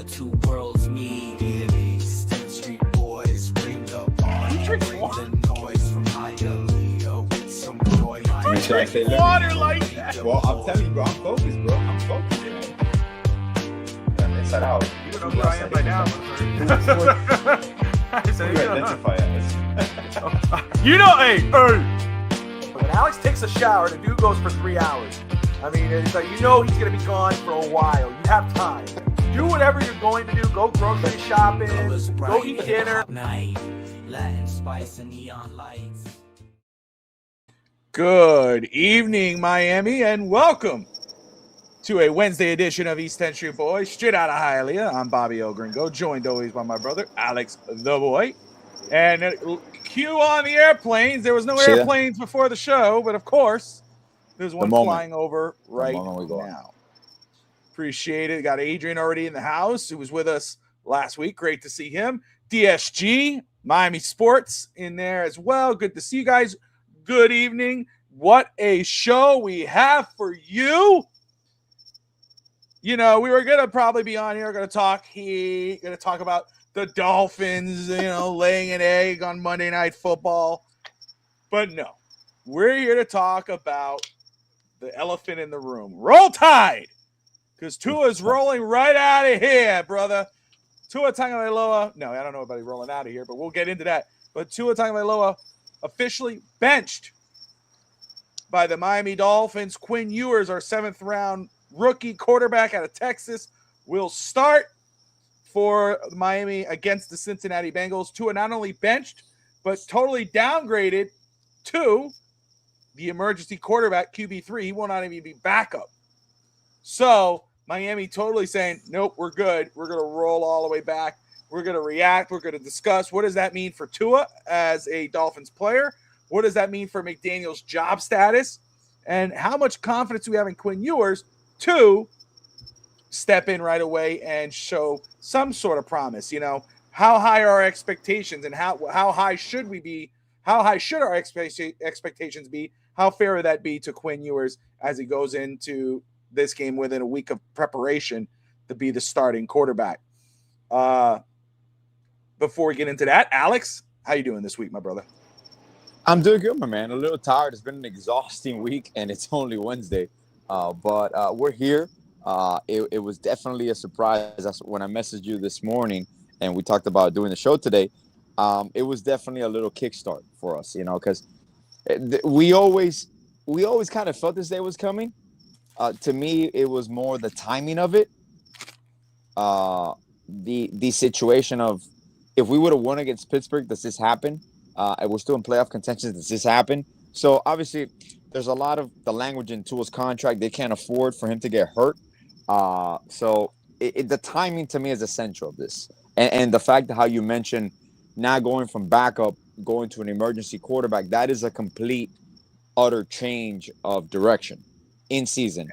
two worlds meet. Eastern Street boys bring the party. Bring the noise from Hialeah with some joy. Drink water like that. Well, I'm telling you, bro. I'm focused, man. Yeah, inside out. You don't know who I am by now. I said, you identify as. You know, hey. When Alex takes a shower, the dude goes for 3 hours. I mean, it's like, you know he's going to be gone for a while. You have time. Do whatever you're going to do. Go grocery shopping. Go eat dinner. Latin spice and neon lights. Good evening, Miami, and welcome to a Wednesday edition of East 10th Street Boys, straight out of Hialeah. I'm Bobby El Gringo, joined always by my brother, Alex the Boy. And cue on the airplanes. There was no airplanes before the show, but of course, there's one flying over right now. Appreciate it. Got Adrian already in the house, who was with us last week. Great to see him. DSG, Miami Sports in there as well. Good to see you guys. Good evening. What a show we have for you. You know, we were going to probably be on here, going to talk about the Dolphins, laying an egg on Monday Night Football. But no, we're here to talk about the elephant in the room. Roll Tide! Because Tua's rolling right out of here, brother. Tua Tagovailoa. No, I don't know about rolling out of here, but we'll get into that. But Tua Tagovailoa officially benched by the Miami Dolphins. Quinn Ewers, our 7th round rookie quarterback out of Texas, will start for Miami against the Cincinnati Bengals. Tua not only benched, but totally downgraded to the emergency quarterback, QB3. He will not even be backup. So Miami totally saying, nope, we're good. We're going to roll all the way back. We're going to react. We're going to discuss what does that mean for Tua as a Dolphins player? What does that mean for McDaniel's job status? And how much confidence do we have in Quinn Ewers to step in right away and show some sort of promise? How high are our expectations and how high should we be? How high should our expectations be? How fair would that be to Quinn Ewers as he goes into this game within a week of preparation to be the starting quarterback? Before we get into that, Alex, how you doing this week, my brother? I'm doing good, my man. A little tired. It's been an exhausting week, and it's only Wednesday. But we're here. It was definitely a surprise. That's when I messaged you this morning, and we talked about doing the show today. It was definitely a little kickstart for us, because we always kind of felt this day was coming. To me, it was more the timing of it. The situation of if we would have won against Pittsburgh, does this happen? And we're still in playoff contention. Does this happen? So obviously, there's a lot of the language in Tua's contract. They can't afford for him to get hurt. So the timing to me is essential of this. And the fact that how you mentioned not going from backup, going to an emergency quarterback, that is a complete, utter change of direction in season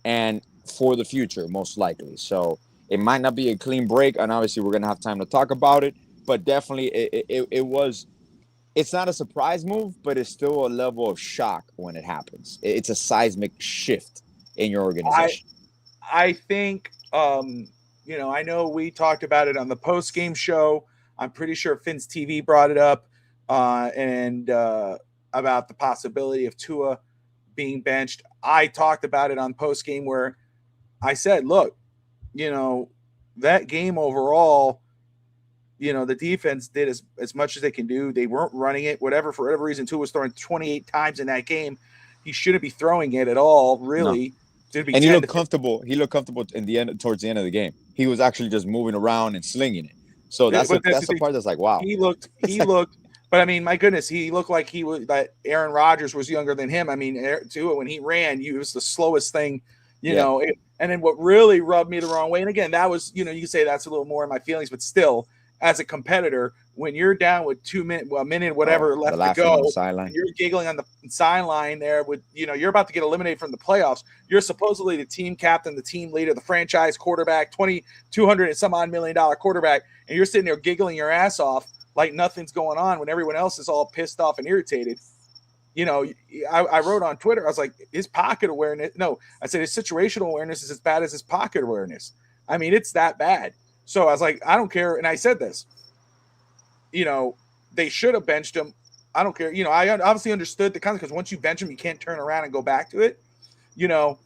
and for the future, most likely. So it might not be a clean break. And obviously, we're going to have time to talk about it. But definitely, it's not a surprise move, but it's still a level of shock when it happens. It's a seismic shift in your organization. I think, I know we talked about it on the post-game show. I'm pretty sure Finn's TV brought it up and about the possibility of Tua being benched. I talked about it on post-game where I said, look, that game overall, the defense did as much as they can do. They weren't running it, for whatever reason. Tua was throwing 28 times in that game. He shouldn't be throwing it at all, really. No. And he looked comfortable. He looked comfortable towards the end of the game. He was actually just moving around and slinging it. So that's the part that's like, wow. He looked, but I mean, my goodness, he looked like that Aaron Rodgers was younger than him. I mean, Tua, when he ran, he was the slowest thing, know. And then what really rubbed me the wrong way, and again, that was, you can say that's a little more in my feelings, but still, as a competitor, when you're down with a minute, whatever left to go, and you're giggling on the sideline there with, you're about to get eliminated from the playoffs. You're supposedly the team captain, the team leader, the franchise quarterback, $200 and some odd $1 million quarterback, and you're sitting there giggling your ass off like nothing's going on when everyone else is all pissed off and irritated. I wrote on Twitter, I was like, his pocket awareness. No, I said his situational awareness is as bad as his pocket awareness. I mean, it's that bad. So I was like, I don't care. And I said this, they should have benched him. I don't care. I obviously understood the consequence. Once you bench him, you can't turn around and go back to it, No.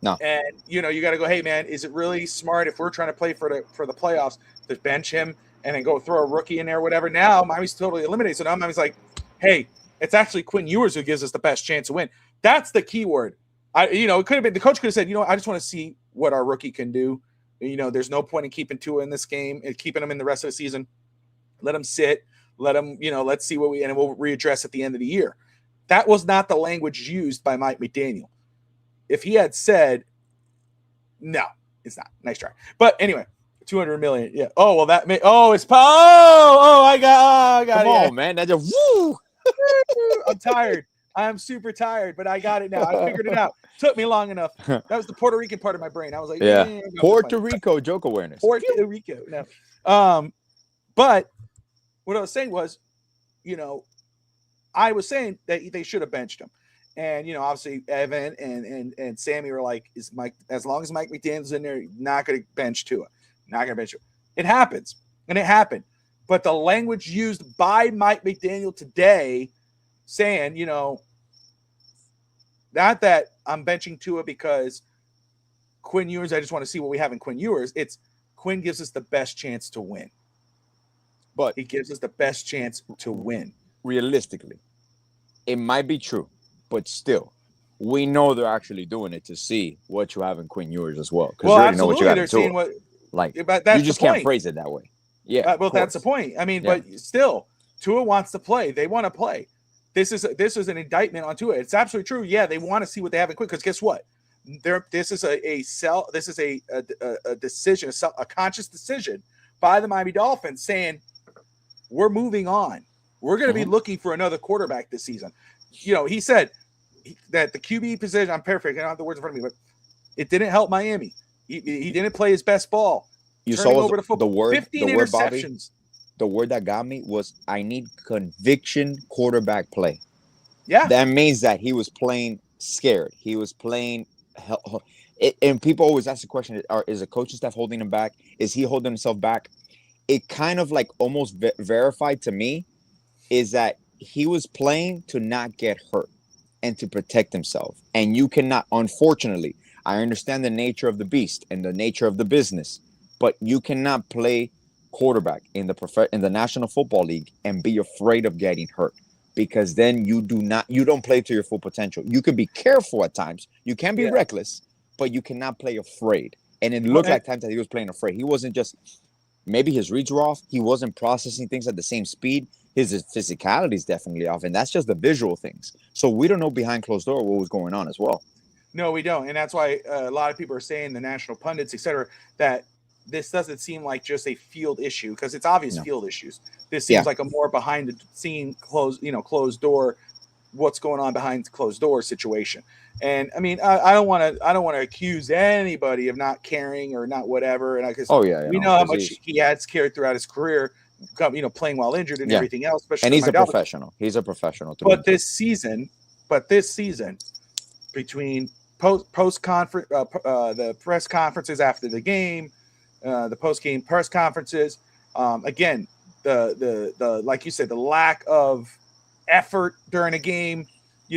And, you got to go, hey, man, is it really smart if we're trying to play for the playoffs to bench him and then go throw a rookie in there or whatever? Now Miami's totally eliminated. So now Miami's like, hey, it's actually Quinn Ewers who gives us the best chance to win. That's the key word. It could have been, the coach could have said, I just want to see what our rookie can do. There's no point in keeping Tua in this game and keeping him in the rest of the season. Let him sit. Let him, let's see and we'll readdress at the end of the year. That was not the language used by Mike McDaniel. If he had said, no, it's not. Nice try. But anyway, 200 million. Yeah. Oh, well, I got Come it. on, man. That just, woo! I'm tired. I'm super tired, but I got it now. I figured it out. Took me long enough. That was the Puerto Rican part of my brain. I was like, yeah. Puerto Rico joke awareness. Puerto Rico. No. But what I was saying was, I was saying that they should have benched him. And, obviously Evan and Sammy were like, as long as Mike McDaniel's in there, not going to bench Tua. Not going to bench him. It happens. And it happened. But the language used by Mike McDaniel today saying, not that I'm benching Tua because Quinn Ewers, I just want to see what we have in Quinn Ewers. It's Quinn gives us the best chance to win. But he gives us the best chance to win. Realistically, it might be true, but still, we know they're actually doing it to see what you have in Quinn Ewers as well. Well, absolutely, know what you they're seeing what. But that's you just can't phrase it that way. Yeah. Well, that's the point. I mean, but still, Tua wants to play. They want to play. This is an indictment on Tua. It's absolutely true. Yeah, they want to see what they have in Quinn because guess what? This is a decision, a conscious decision by the Miami Dolphins saying we're moving on. We're going to be looking for another quarterback this season. He said that the QB position, I'm paraphrasing, I don't have the words in front of me, but it didn't help Miami. He didn't play his best ball. You saw over the word, 15 the word, interceptions. Bobby, the word that got me was I need conviction quarterback play. Yeah. That means that he was playing scared. He was playing and people always ask the question, is the coaching staff holding him back? Is he holding himself back? It kind of like almost verified to me is that he was playing to not get hurt and to protect himself. And you cannot, unfortunately, I understand the nature of the beast and the nature of the business, but you cannot play quarterback in the National Football League and be afraid of getting hurt, because then you don't play to your full potential. You can be careful at times. You can be reckless, but you cannot play afraid. And it looked like times that he was playing afraid. He wasn't just, maybe his reads were off. He wasn't processing things at the same speed. His physicality is definitely off, and that's just the visual things. So we don't know behind closed door what was going on as well. No, we don't. And that's why a lot of people are saying, the national pundits, et cetera, that this doesn't seem like just a field issue, because it's obvious field issues. This seems like a more behind the scene, closed door, what's going on behind closed door situation. And I mean, I don't want to accuse anybody of not caring or not whatever. And we know how much he has cared throughout his career, playing while injured and everything else. And he's a professional. He's a professional. But this season, between post conference, the press conferences after the game, the post game press conferences, again, the like you said, the lack of effort during a game,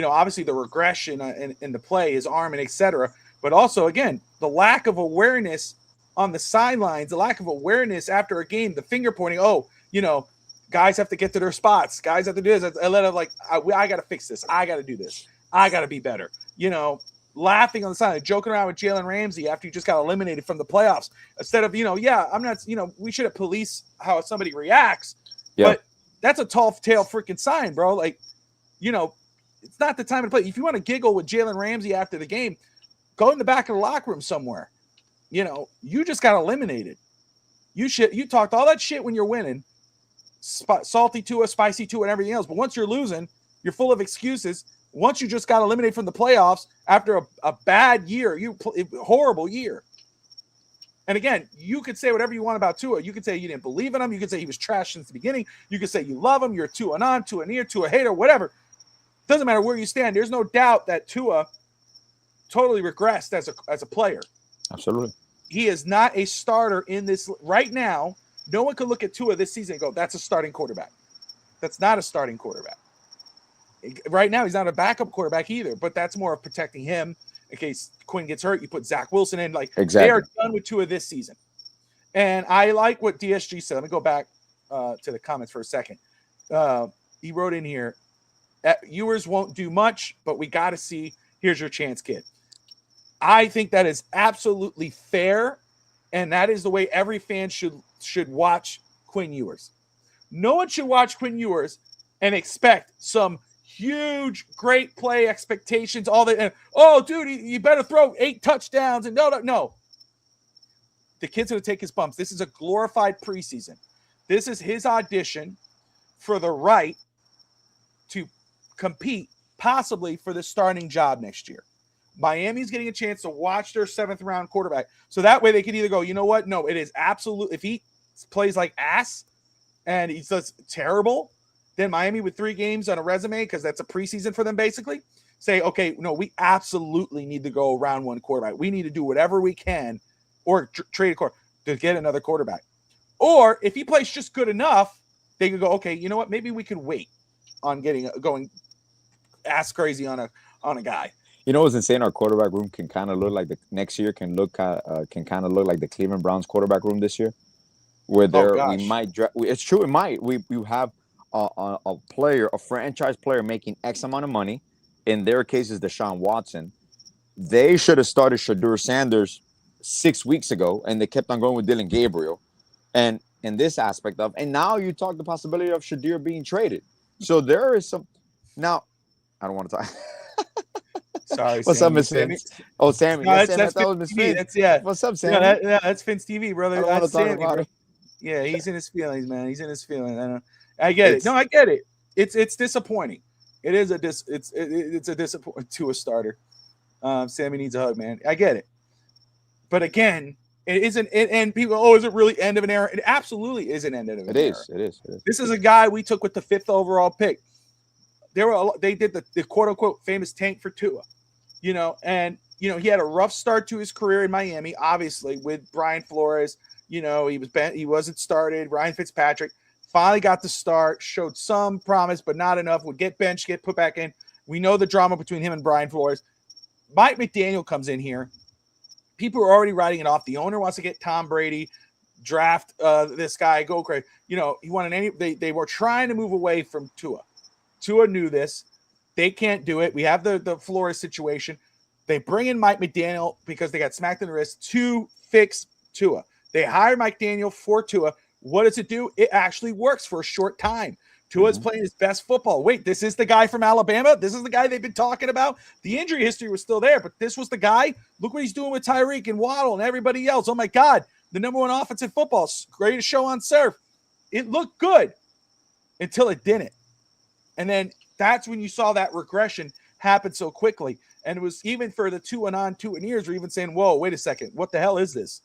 obviously the regression in the play, his arm and etc. But also, again, the lack of awareness on the sidelines, the lack of awareness after a game, the finger pointing. Oh, guys have to get to their spots. Guys have to do this. I got to fix this. I got to do this. I got to be better. Laughing on the side, joking around with Jalen Ramsey after you just got eliminated from the playoffs. Instead of, I'm not, we should have police how somebody reacts. Yeah. But that's a tall tale freaking sign, bro. Like, it's not the time to play. If you want to giggle with Jalen Ramsey after the game, go in the back of the locker room somewhere. You just got eliminated. You talked all that shit when you're winning, salty Tua, spicy Tua, and everything else. But once you're losing, you're full of excuses. Once you just got eliminated from the playoffs after a bad year, horrible year. And again, you could say whatever you want about Tua. You could say you didn't believe in him. You could say he was trash since the beginning. You could say you love him. You're Tua on, Tua near, Tua hater, whatever. Doesn't matter where you stand. There's no doubt that Tua totally regressed as a player. Absolutely. he is not a starter in this right now. No one could look at Tua this season and go, that's a starting quarterback. That's not a starting quarterback. Right now, he's not a backup quarterback either, but that's more of protecting him in case Quinn gets hurt. You put Zach Wilson in. Like, Exactly. They are done with Tua this season. And I like what DSG said. Let me go back to the comments for a second. He wrote in here, Ewers won't do much, but we got to see. Here's your chance, kid. I think that is absolutely fair, and that is the way every fan should watch Quinn Ewers. No one should watch Quinn Ewers and expect some huge, great play expectations. All that. Oh, dude, you better throw 8 touchdowns. And no. The kid's going to take his bumps. This is a glorified preseason. This is his audition for the right to compete possibly for the starting job next year. Miami's getting a chance to watch their 7th round quarterback. So that way they can either go, you know what? No, it is absolute. If he plays like ass and he does terrible, then Miami with 3 games on a resume, because that's a preseason for them basically, say, okay, no, we absolutely need to go round 1 quarterback. We need to do whatever we can or trade a quarterback to get another quarterback. Or if he plays just good enough, they could go, okay, you know what? Maybe we could wait on going ass crazy on a guy. You know what's insane? Our quarterback room can kind of look like the next year can kind of look like the Cleveland Browns quarterback room this year, where we might. It's true. It might. We have a player, a franchise player, making X amount of money. In their case, is Deshaun Watson. They should have started Shadur Sanders 6 weeks ago, and they kept on going with Dylan Gabriel. And in this aspect of, and now you talk the possibility of Shadur being traded. So there is some. Now, I don't want to talk. Sorry, what's Sammy. up, Miss Vince? Oh, Sammy. No, Sammy, that was Miss Vince. What's up, Sammy? That's Vince TV, brother. That's Sammy, bro. Yeah, he's in his feelings, man. He's in his feelings. I get it. No, I get it. It's disappointing. It is it's a disappointment to a starter. Sammy needs a hug, man. I get it. But again, it isn't. And people, is it really end of an era? It absolutely is an end of an era. It is. This is a guy we took with the 5th overall pick. They did the quote unquote famous tank for Tua, and he had a rough start to his career in Miami, obviously with Brian Flores. He wasn't started. Ryan Fitzpatrick finally got the start, showed some promise, but not enough. Would get benched, get put back in. We know the drama between him and Brian Flores. Mike McDaniel comes in here. People are already writing it off. The owner wants to get Tom Brady, draft this guy, go crazy. He wanted they were trying to move away from Tua. Tua knew this. They can't do it. We have the Flores situation. They bring in Mike McDaniel because they got smacked in the wrist to fix Tua. They hired Mike McDaniel for Tua. What does it do? It actually works for a short time. Tua's playing his best football. Wait, this is the guy from Alabama? This is the guy they've been talking about? The injury history was still there, but this was the guy? Look what he's doing with Tyreek and Waddle and everybody else. Oh, my God. The number 1 offense in football. Greatest show on surf. It looked good until it didn't. And then that's when you saw that regression happen so quickly. And it was even for the 2 years, we're even saying, whoa, wait a second. What the hell is this?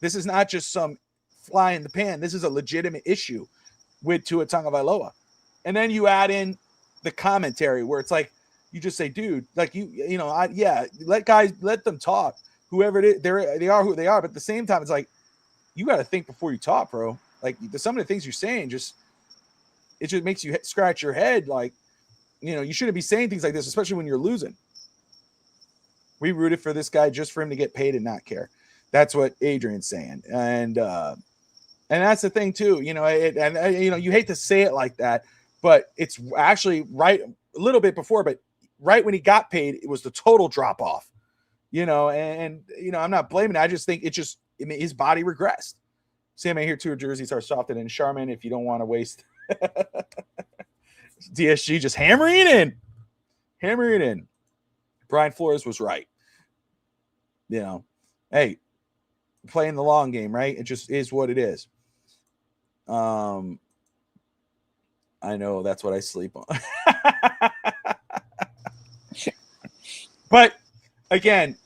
This is not just some fly in the pan. This is a legitimate issue with Tua Tagovailoa. And then you add in the commentary where it's like, you just say, dude, like let them talk. Whoever it is, they are who they are. But at the same time, it's like, you got to think before you talk, bro. Like some of the things you're saying, it just makes you scratch your head. Like, you shouldn't be saying things like this, especially when you're losing. We rooted for this guy just for him to get paid and not care. That's what Adrian's saying. And that's the thing too, you hate to say it like that, but it's actually right a little bit before, but right when he got paid, it was the total drop off, I'm not blaming it. I just think his body regressed. Sam, I hear Tour jerseys are softer than Charmin if you don't want to waste. DSG just hammering it in. Brian Flores was right. Hey, playing the long game, right? It just is what it is. I know that's what I sleep on. But again,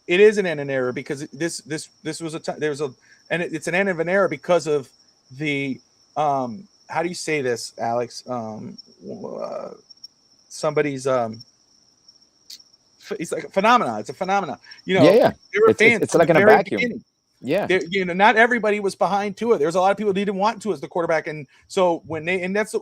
it is an end of an era because this was a time it's an end of an era because of the how do you say this, Alex? Somebody's it's like a phenomenon. It's a phenomenon. Yeah. There were fans it's like in a vacuum. Yeah. Not everybody was behind Tua. There's a lot of people who didn't want Tua as the quarterback, and so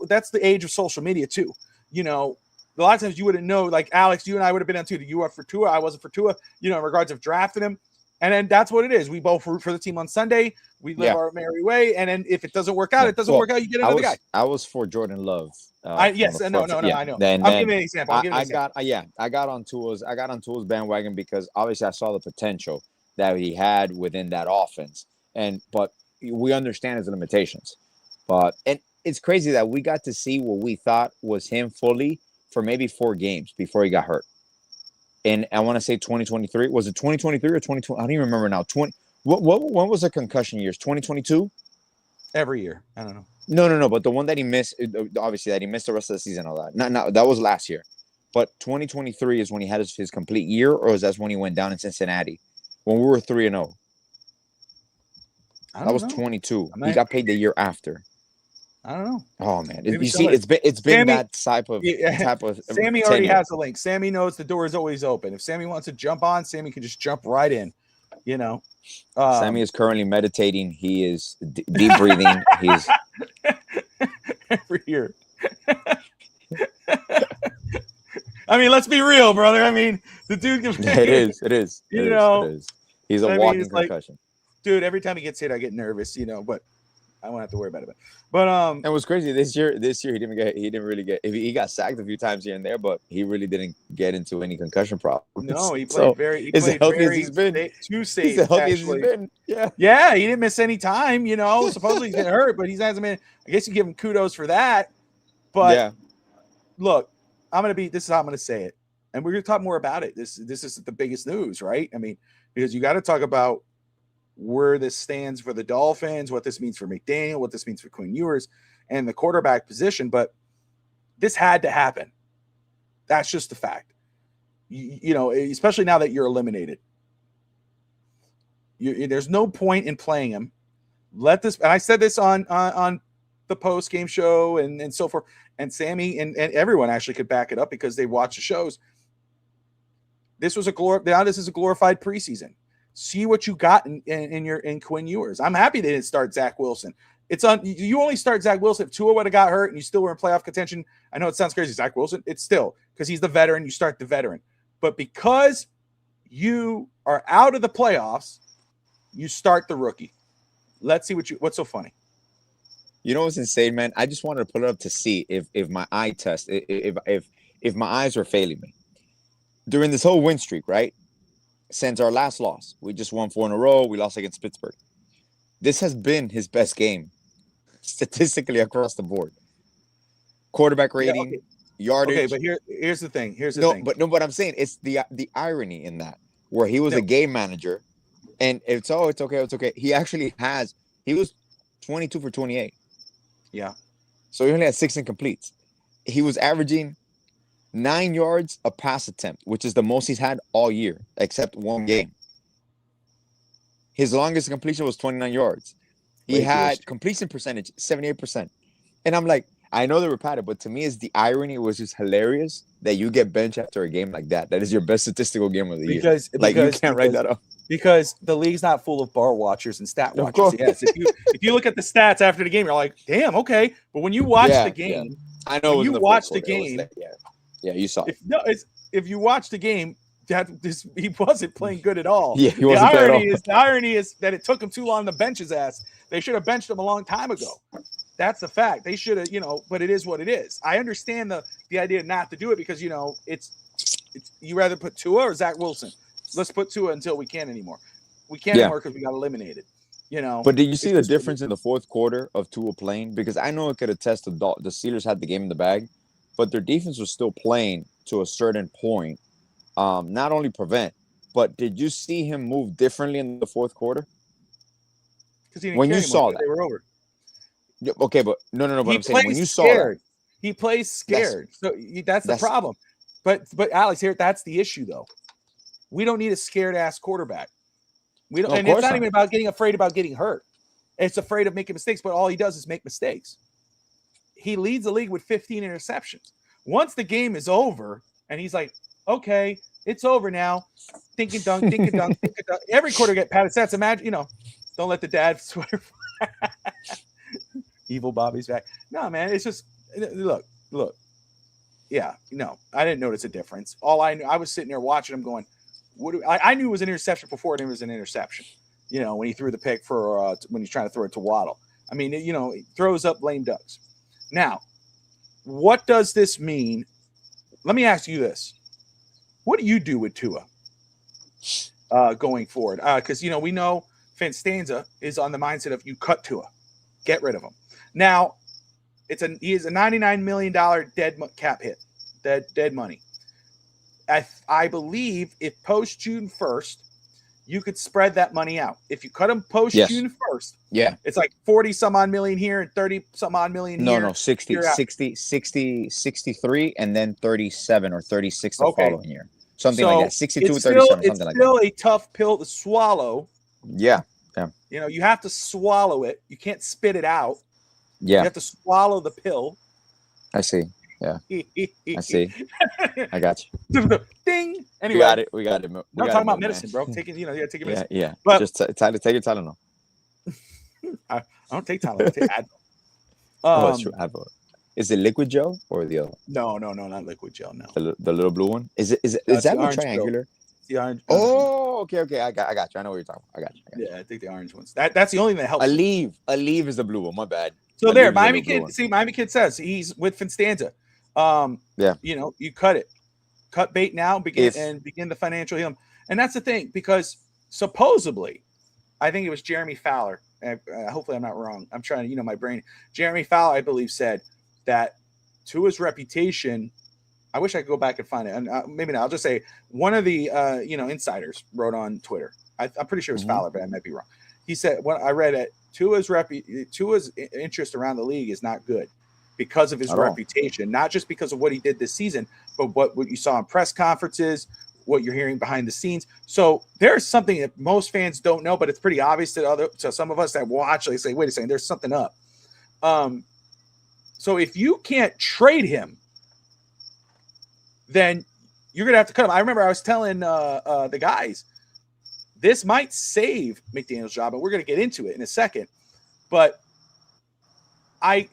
that's the age of social media too. A lot of times you wouldn't know. Like Alex, you and I would have been on Tua. You were for Tua. I wasn't for Tua. In regards of drafting him, and then that's what it is. We both root for the team on Sunday. We live our merry way, and then if it doesn't work out, it doesn't work out. You get another guy. I was for Jordan Love. No, I know. Then, I'll give you an example. I got on Tua's bandwagon because obviously I saw the potential that he had within that offense, but we understand his limitations. And it's crazy that we got to see what we thought was him fully for maybe 4 games before he got hurt. And I want to say 2023. Was it 2023 or 2020? I don't even remember now. When was the concussion years? 2022? Every year. I don't know. No. But the one that he missed, obviously, that he missed the rest of the season, all that. No, that was last year. But 2023 is when he had his complete year, or is that when he went down in Cincinnati? When we were 3-0. That was 22. He got paid the year after. I don't know. Oh man, it's been Sammy, that type of. Sammy already has a link. Sammy knows the door is always open. If Sammy wants to jump on, Sammy can just jump right in. Sammy is currently meditating. He is deep breathing. He's every year. I mean, let's be real, brother. I mean, the dude. It is. It is. He's a walking concussion. Dude, every time he gets hit, I get nervous. But I won't have to worry about it. But and what's crazy this year he didn't really get. He got sacked a few times here and there, but he really didn't get into any concussion problems. No, he played very. He played healthy as he's been. 2 saves. He's as healthy as he's been. Yeah. He didn't miss any time. Supposedly he's getting hurt, but he hasn't been. I guess you give him kudos for that. But look, this is how I'm gonna say it, and we're gonna talk more about it. This is the biggest news, right? I mean, because you got to talk about where this stands for the Dolphins, what this means for McDaniel, what this means for Quinn Ewers and the quarterback position. But this had to happen. That's just the fact. Especially now that you're eliminated. There's no point in playing him. And I said this on the post-game show and so forth. And Sammy and everyone actually could back it up because they watch the shows. This is a glorified preseason. See what you got in Quinn Ewers. I'm happy they didn't start Zach Wilson. You only start Zach Wilson if Tua would have got hurt and you still were in playoff contention. I know it sounds crazy, Zach Wilson. It's still because he's the veteran. You start the veteran, but because you are out of the playoffs, you start the rookie. Let's see what's so funny. You know what's insane, man? I just wanted to put it up to see if my eye test, if my eyes were failing me during this whole win streak, right? Since our last loss, we just won 4 in a row. We lost against Pittsburgh. This has been his best game statistically across the board. Quarterback rating, yardage. Okay, but here's the thing. But I'm saying it's the irony in that where he was a game manager, and it's okay. He was 22 for 28. Yeah. So he only had 6 incompletes. He was averaging 9 yards a pass attempt, which is the most he's had all year, except one game. His longest completion was 29 yards. He had completion percentage, 78%. And I'm like, I know they were padded, but to me, the irony. It was just hilarious that you get benched after a game like that. That is your best statistical game of the year. You can't write that up. Because the league's not full of bar watchers and stat watchers. Yes, if you look at the stats after the game, you're like, damn, okay. But when you watch the game, I know when you watch the game. Yeah, you saw it. If you watch the game, he wasn't playing good at all. Yeah, he wasn't playing at all. The irony is that it took him too long to bench his ass. They should have benched him a long time ago. That's the fact. They should have, but it is what it is. I understand the idea not to do it because, it's you rather put Tua or Zach Wilson. Let's put Tua until we can't anymore. We can't anymore because we got eliminated. But did you see the difference in the fourth quarter of Tua playing? Because I know it could attest to the Steelers had the game in the bag, but their defense was still playing to a certain point. Not only prevent, but did you see him move differently in the fourth quarter? When you saw that, they were over. Okay, but no. But I'm saying when you saw that, he plays scared. That's the problem. But Alex, that's the issue though. We don't need a scared ass quarterback. We don't, and it's not even about getting afraid about getting hurt. It's afraid of making mistakes, but all he does is make mistakes. He leads the league with 15 interceptions. Once the game is over, and he's like, okay, it's over now. Dink and dunk, dink and dunk, dink and dunk. Every quarter get patted stats. Imagine, don't let the dad swear. Evil Bobby's back. No, man, it's just look. Yeah, no, I didn't notice a difference. All I knew, I was sitting there watching him going, I knew it was an interception before it was an interception. When he threw the pick for when he's trying to throw it to Waddle. I mean, he throws up lame ducks. Now, what does this mean? Let me ask you this. What do you do with Tua going forward? Because, we know Finstanza is on the mindset of you cut Tua. Get rid of him. Now, he is a $99 million dead cap hit. Dead money. I believe if post June 1st, you could spread that money out. If you cut him post June 1st, it's like 40 some odd million here and 30 some odd million here. No, 63, and then 37 or 36 the following year. Something like that. 62, 37, something like that. It's still a tough pill to swallow. Yeah. You have to swallow it. You can't spit it out. Yeah. You have to swallow the pill. I see. Yeah. I see. I got you. Ding. Anyway. We got it. I'm talking about medicine, bro. Taking, you gotta take your medicine. Yeah. But just take your Tylenol. I don't take Tylenol. I take Advil. It's true. Advil. Is it liquid gel or the other? No, not liquid gel. No. The little blue one. Is that one triangular? The orange. Oh, okay. I got you. I know what you're talking about. I got you. Yeah, I think the orange ones. That's the only thing that helps. Aleve is the blue one. My bad. So there, Miami Kid says he's with Finstanza. You cut it. Cut bait now, begin the financial healing. And that's the thing, because supposedly, I think it was Jeremy Fowler. Hopefully I'm not wrong. I'm trying to, my brain. Jeremy Fowler, I believe, said that Tua's reputation, I wish I could go back and find it. And maybe not. I'll just say one of the, insiders wrote on Twitter. I'm pretty sure it was Fowler, but I might be wrong. He said, when I read it, Tua's interest around the league is not good because of his reputation, not just because of what he did this season, but what you saw in press conferences, what you're hearing behind the scenes. So there's something that most fans don't know, but it's pretty obvious to some of us that watch. They say, wait a second, there's something up. So if you can't trade him, then you're gonna have to cut him. I remember I was telling the guys, this might save McDaniel's job, and we're gonna get into it in a second. But I,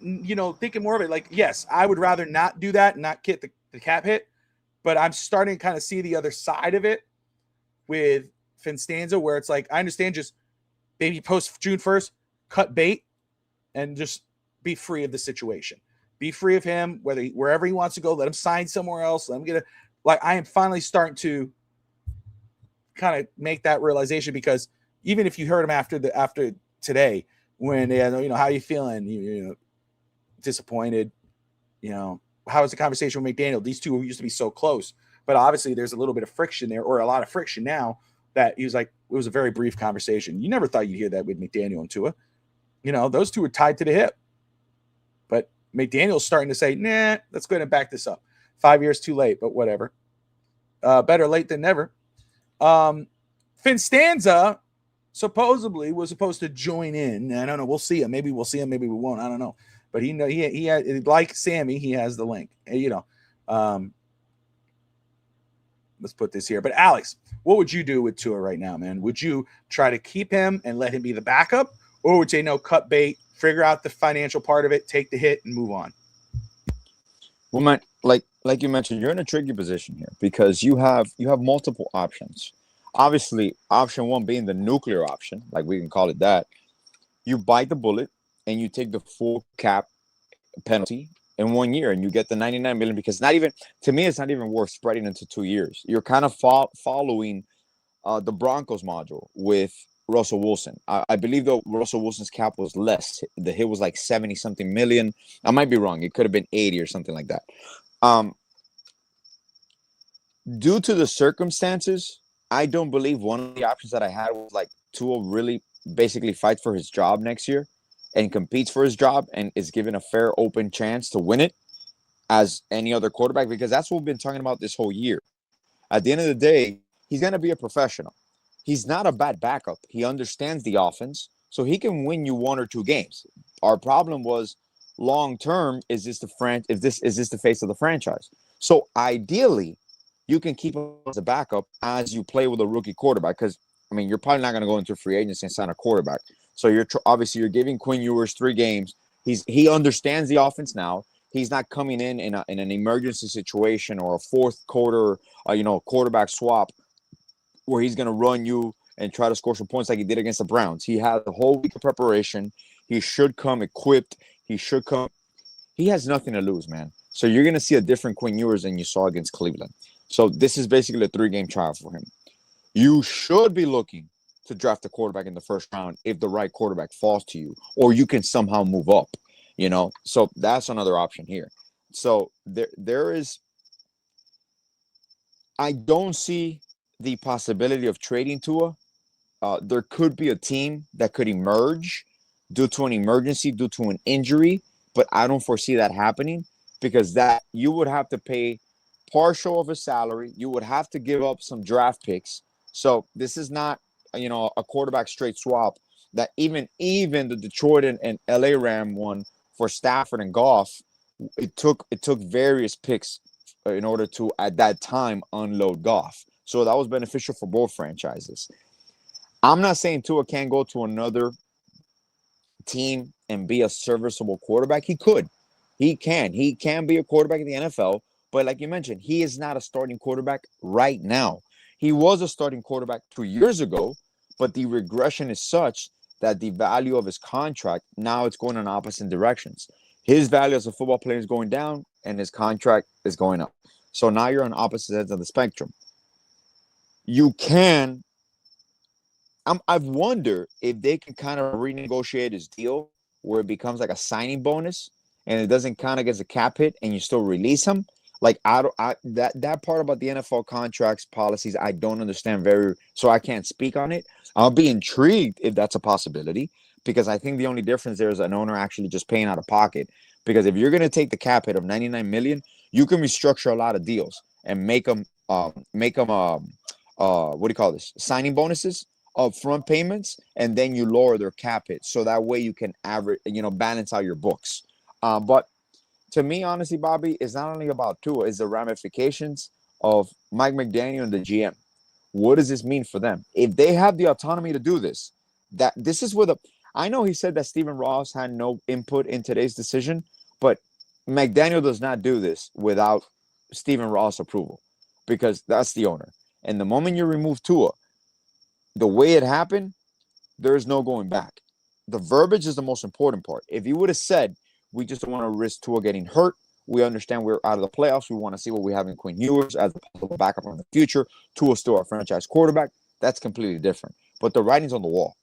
thinking more of it, like, yes, I would rather not do that and not get the cap hit, but I'm starting to kind of see the other side of it with Finstanza, where it's like, I understand, just maybe post June 1st, cut bait and just be free of the situation. Be free of him, wherever he wants to go, let him sign somewhere else. Let him get I am finally starting to kind of make that realization, because even if you heard him after today, when they had, how you feeling? Disappointed. How was the conversation with McDaniel? These two used to be so close, but obviously there's a little bit of friction there, or a lot of friction now, that he was like, it was a very brief conversation. You never thought you'd hear that with McDaniel and Tua. Those two were tied to the hip. But McDaniel's starting to say, nah, let's go ahead and back this up. 5 years too late, but whatever. Better late than never. Finstanza supposedly was supposed to join in. I don't know. We'll see him. Maybe we'll see him. Maybe we won't. I don't know. But he had, like Sammy, he has the link. Let's put this here. But Alex, what would you do with Tua right now, man? Would you try to keep him and let him be the backup, or would you say no, cut bait, figure out the financial part of it, take the hit, and move on? Well, man, like you mentioned, you're in a tricky position here, because you have multiple options. Obviously, option one being the nuclear option, like we can call it that. You bite the bullet and you take the full cap penalty in 1 year, and you get the $99 million, because to me, it's not even worth spreading into 2 years. You're kind of following the Broncos module with Russell Wilson. I believe, though, Russell Wilson's cap was less. The hit was like 70 something million. I might be wrong. It could have been 80 or something like that. Due to the circumstances, I don't believe one of the options that I had was like Tua really basically fights for his job next year and competes for his job and is given a fair, open chance to win it as any other quarterback, because that's what we've been talking about this whole year. At the end of the day, he's going to be a professional. He's not a bad backup. He understands the offense, so he can win you 1 or 2 games. Our problem was, long term, is this the face of the franchise? So ideally, you can keep him as a backup as you play with a rookie quarterback. Because I mean, you're probably not going to go into free agency and sign a quarterback. So obviously you're giving Quinn Ewers 3 games. He understands the offense now. He's not coming in an emergency situation or a fourth quarter, quarterback swap where he's going to run you and try to score some points like he did against the Browns. He has a whole week of preparation. He should come equipped. He has nothing to lose, man. So you're going to see a different Quinn Ewers than you saw against Cleveland. So this is basically a 3-game trial for him. You should be looking to draft a quarterback in the first round if the right quarterback falls to you, or you can somehow move up, So that's another option here. So there is – I don't see the possibility of trading Tua. There could be a team that could emerge due to an emergency, due to an injury, but I don't foresee that happening because that you would have to pay partial of his salary. You would have to give up some draft picks. So this is not, a quarterback straight swap that even the Detroit and LA Ram one for Stafford and Goff, it took various picks in order to, at that time, unload Goff. So that was beneficial for both franchises. I'm not saying Tua can't go to another team and be a serviceable quarterback. He could. He can be a quarterback in the NFL, but like you mentioned, he is not a starting quarterback right now. He was a starting quarterback 2 years ago, but the regression is such that the value of his contract, now it's going in opposite directions. His value as a football player is going down, and his contract is going up. So now you're on opposite ends of the spectrum. I wonder if they can kind of renegotiate his deal where it becomes like a signing bonus and it doesn't kind of get a cap hit and you still release him. Like that part about the NFL contracts policies, I don't understand so I can't speak on it. I'll be intrigued if that's a possibility because I think the only difference there is an owner actually just paying out of pocket. Because if you're going to take the cap hit of $99 million, you can restructure a lot of deals and make them signing bonuses, upfront payments, and then you lower their cap hit. So that way you can balance out your books. But to me, honestly, Bobby, it's not only about Tua, it's the ramifications of Mike McDaniel and the GM. What does this mean for them? If they have the autonomy to do this, I know he said that Stephen Ross had no input in today's decision, but McDaniel does not do this without Stephen Ross' approval because that's the owner. And the moment you remove Tua, the way it happened, there's no going back. The verbiage is the most important part. If you would have said, we just don't want to risk Tua getting hurt. We understand we're out of the playoffs. We want to see what we have in Quinn Ewers as a possible backup in the future. Tua's still our franchise quarterback. That's completely different. But the writing's on the wall.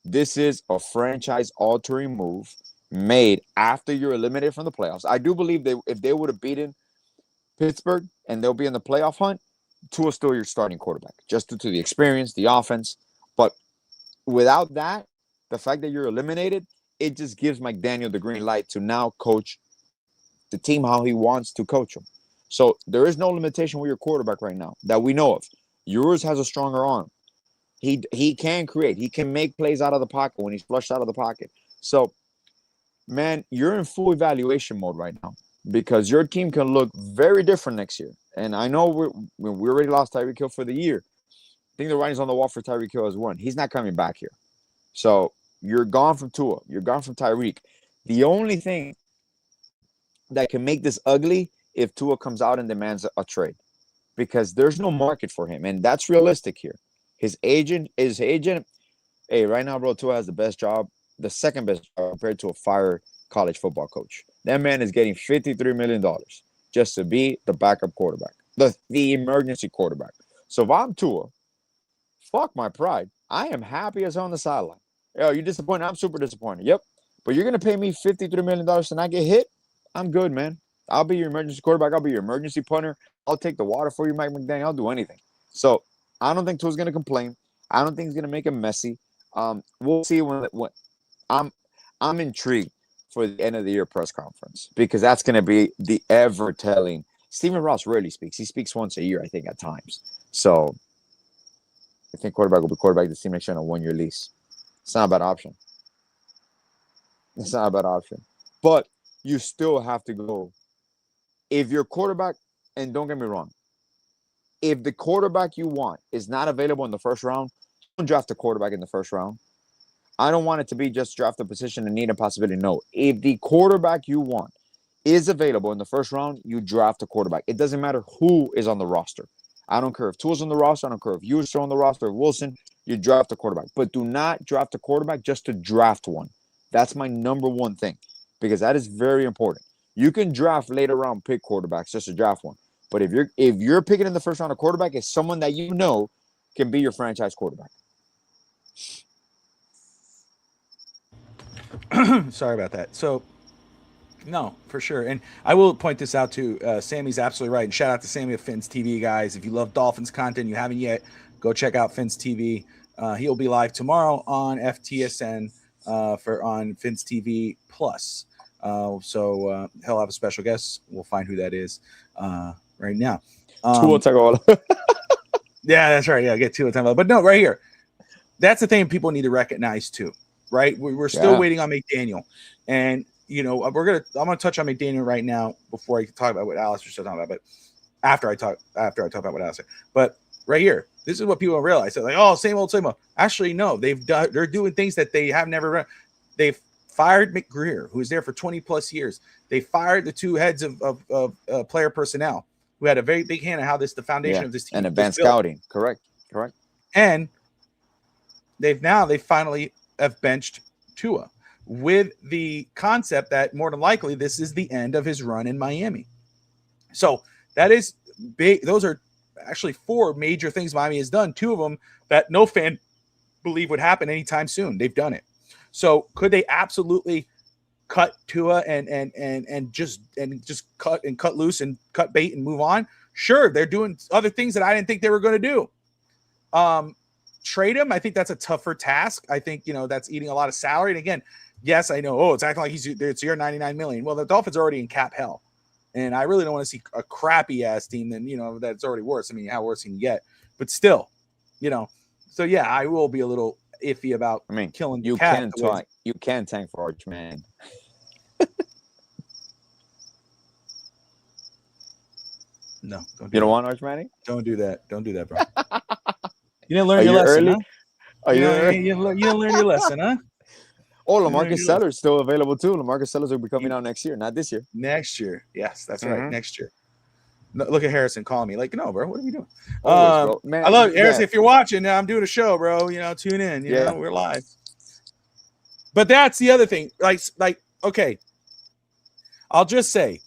This is a franchise-altering move made after you're eliminated from the playoffs. I do believe if they would have beaten Pittsburgh and they'll be in the playoff hunt, Tua's still your starting quarterback, just due to the experience, the offense. But without that, the fact that you're eliminated, it just gives McDaniel the green light to now coach the team how he wants to coach them. So there is no limitation with your quarterback right now that we know of. Yours has a stronger arm. He can create. He can make plays out of the pocket when he's flushed out of the pocket. So, man, you're in full evaluation mode right now because your team can look very different next year. And I know we already lost Tyreek Hill for the year. I think the writing's on the wall for Tyreek Hill as one. He's not coming back here. So you're gone from Tua. You're gone from Tyreek. The only thing that can make this ugly if Tua comes out and demands a trade because there's no market for him. And that's realistic here. His agent, hey, right now, bro, Tua has the best job, the second best job compared to a fired college football coach. That man is getting $53 million just to be the backup quarterback, the emergency quarterback. So if I'm Tua, fuck my pride. I am happy as on the sideline. Yo, you disappointed? I'm super disappointed. Yep. But you're going to pay me $53 million to not get hit? I'm good, man. I'll be your emergency quarterback. I'll be your emergency punter. I'll take the water for you, Mike McDaniel. I'll do anything. So I don't think Tua's going to complain. I don't think he's going to make it messy. We'll see when I'm intrigued for the end of the year press conference because that's going to be the ever-telling. Stephen Ross rarely speaks. He speaks once a year, I think, at times. So I think quarterback will be quarterback this team next year on a one-year lease. It's not a bad option. It's not a bad option. But you still have to go. If you're quarterback, and don't get me wrong, if the quarterback you want is not available in the first round, don't draft a quarterback in the first round. I don't want it to be just draft a position and need a possibility. No, if the quarterback you want is available in the first round, you draft a quarterback. It doesn't matter who is on the roster. I don't care if Tua's on the roster. I don't care if Ewers on the roster, or Wilson. You draft a quarterback. But do not draft a quarterback just to draft one. That's my number one thing, because that is very important. You can draft later round pick quarterbacks just to draft one. But if you're picking in the first round a quarterback, it's someone that you know can be your franchise quarterback. Sorry about that. So, no, for sure. And I will point this out too. Sammy's absolutely right. And shout out to Sammy of Fins TV, guys. If you love Dolphins content, you haven't yet, go check out Fins TV. He'll be live tomorrow on FTSN on Fins TV Plus. So he'll have a special guest. We'll find who that is right now. Tua Tagovailoa. Yeah, that's right. Yeah, get Tua Tagovailoa. But no, right here. That's the thing people need to recognize too. Right, we're still waiting on McDaniel, and I'm gonna touch on McDaniel right now before I talk about what Alice was talking about. But after I talk about what Alice said. But right here, this is what people realize. They're like, oh, same old. Actually, no, they're doing things that they have never run. They've fired McGreer, who was there for 20 plus years. They fired the two heads of player personnel, who had a very big hand in how the foundation of this team and advanced scouting. Correct. And they finally have benched Tua with the concept that more than likely this is the end of his run in Miami. So that is big. Those are actually 4 major things Miami has done. 2 of them that no fan believe would happen anytime soon. They've done it. So could they absolutely cut Tua and just cut loose and cut bait and move on? Sure, they're doing other things that I didn't think they were going to do. Trade him. I think that's a tougher task. I think, that's eating a lot of salary. And again, yes, I know, it's acting like it's your $99 million. Well, the Dolphins are already in cap hell. And I really don't want to see a crappy ass team than, that's already worse. I mean, how worse can you get? But still, so yeah, I will be a little iffy about killing you Cat. You can tank for Arch, man. No, you don't want Arch Manning? Don't do that. Don't do that, bro. You didn't learn your lesson, huh? You didn't learn your lesson, huh? Oh, LaMarcus Sellers still available too. LaMarcus Sellers will be coming out next year, not this year. Next year. Yes, that's right. Next year. No, look at Harrison calling me. Like, no, bro, what are we doing? Always, man, I love Harrison. If you're watching, I'm doing a show, bro. Tune in. You know, we're live. But that's the other thing. Like, okay. I'll just say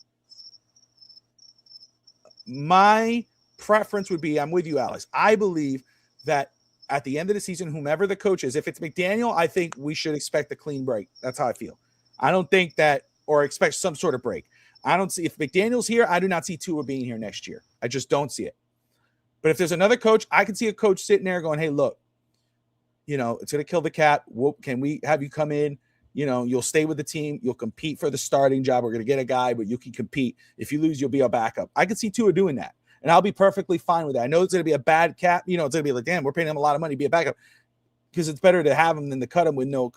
my preference would be, I'm with you, Alex. I believe that at the end of the season, whomever the coach is, if it's McDaniel, I think we should expect a clean break. That's how I feel. I don't think that, or expect some sort of break. I don't see, if McDaniel's here, I do not see Tua being here next year. I just don't see it. But if there's another coach, I can see a coach sitting there going, hey, look, it's going to kill the cap. Can we have you come in? You'll stay with the team. You'll compete for the starting job. We're going to get a guy, but you can compete. If you lose, you'll be a backup. I can see Tua doing that. And I'll be perfectly fine with that. I know it's going to be a bad cap. It's going to be like, damn, we're paying him a lot of money to be a backup, because it's better to have him than to cut him with no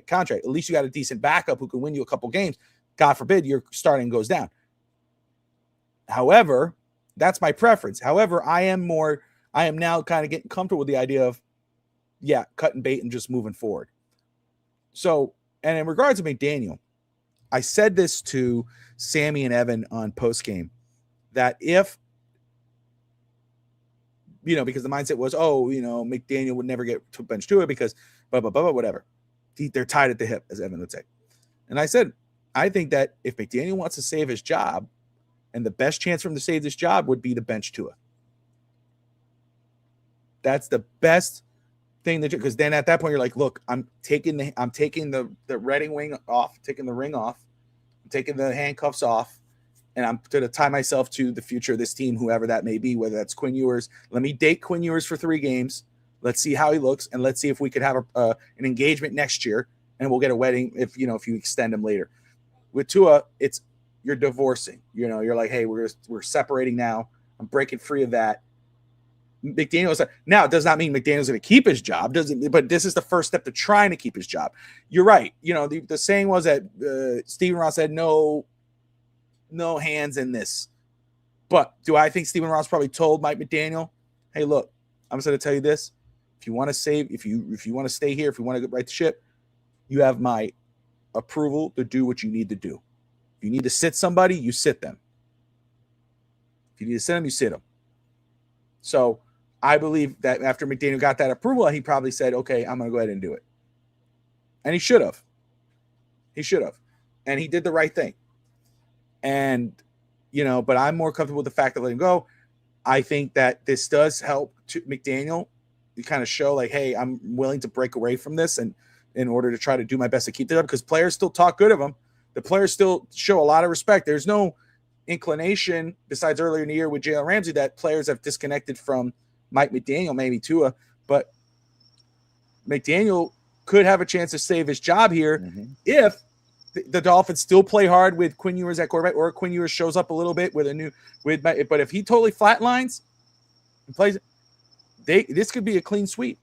contract. At least you got a decent backup who can win you a couple games. God forbid your starting goes down. However, that's my preference. However, I am now kind of getting comfortable with the idea of, cut and bait and just moving forward. So, and in regards to McDaniel, I said this to Sammy and Evan on postgame, that if, because the mindset was, McDaniel would never get to bench Tua because blah, blah, blah, blah, whatever. They're tied at the hip, as Evan would say. And I said, I think that if McDaniel wants to save his job, and the best chance for him to save this job would be to bench Tua. That's the best thing because then at that point you're like, look, I'm taking the Redding wing off, taking the ring off, I'm taking the handcuffs off, and I'm going to tie myself to the future of this team, whoever that may be, whether that's Quinn Ewers. Let me date Quinn Ewers for 3 games. Let's see how he looks, and let's see if we could have an engagement next year, and we'll get a wedding if you extend him later. With Tua, you're divorcing. You're like, hey, we're separating now. I'm breaking free of that. McDaniel's now, it does not mean McDaniel's going to keep his job, but this is the first step to trying to keep his job. You're right. The saying was that Stephen Ross said no hands in this. But do I think Stephen Ross probably told Mike McDaniel, hey, look, I'm just going to tell you this. If you want to save, if you want to stay here, if you want to right the ship, you have my approval to do what you need to do. If you need to sit somebody, you sit them. If you need to sit them, you sit them. So I believe that after McDaniel got that approval, he probably said, okay, I'm going to go ahead and do it. And he should have. He should have. And he did the right thing. And, you know, but I'm more comfortable with the fact that letting go. I think that this does help to McDaniel to kind of show like, hey, I'm willing to break away from this and in order to try to do my best to keep it up, because players still talk good of him. The players still show a lot of respect. There's no inclination, besides earlier in the year with Jalen Ramsey, that players have disconnected from Mike McDaniel, maybe Tua, but McDaniel could have a chance to save his job here if the Dolphins still play hard with Quinn Ewers at quarterback, or Quinn Ewers shows up a little bit with but if he totally flatlines and plays, this could be a clean sweep.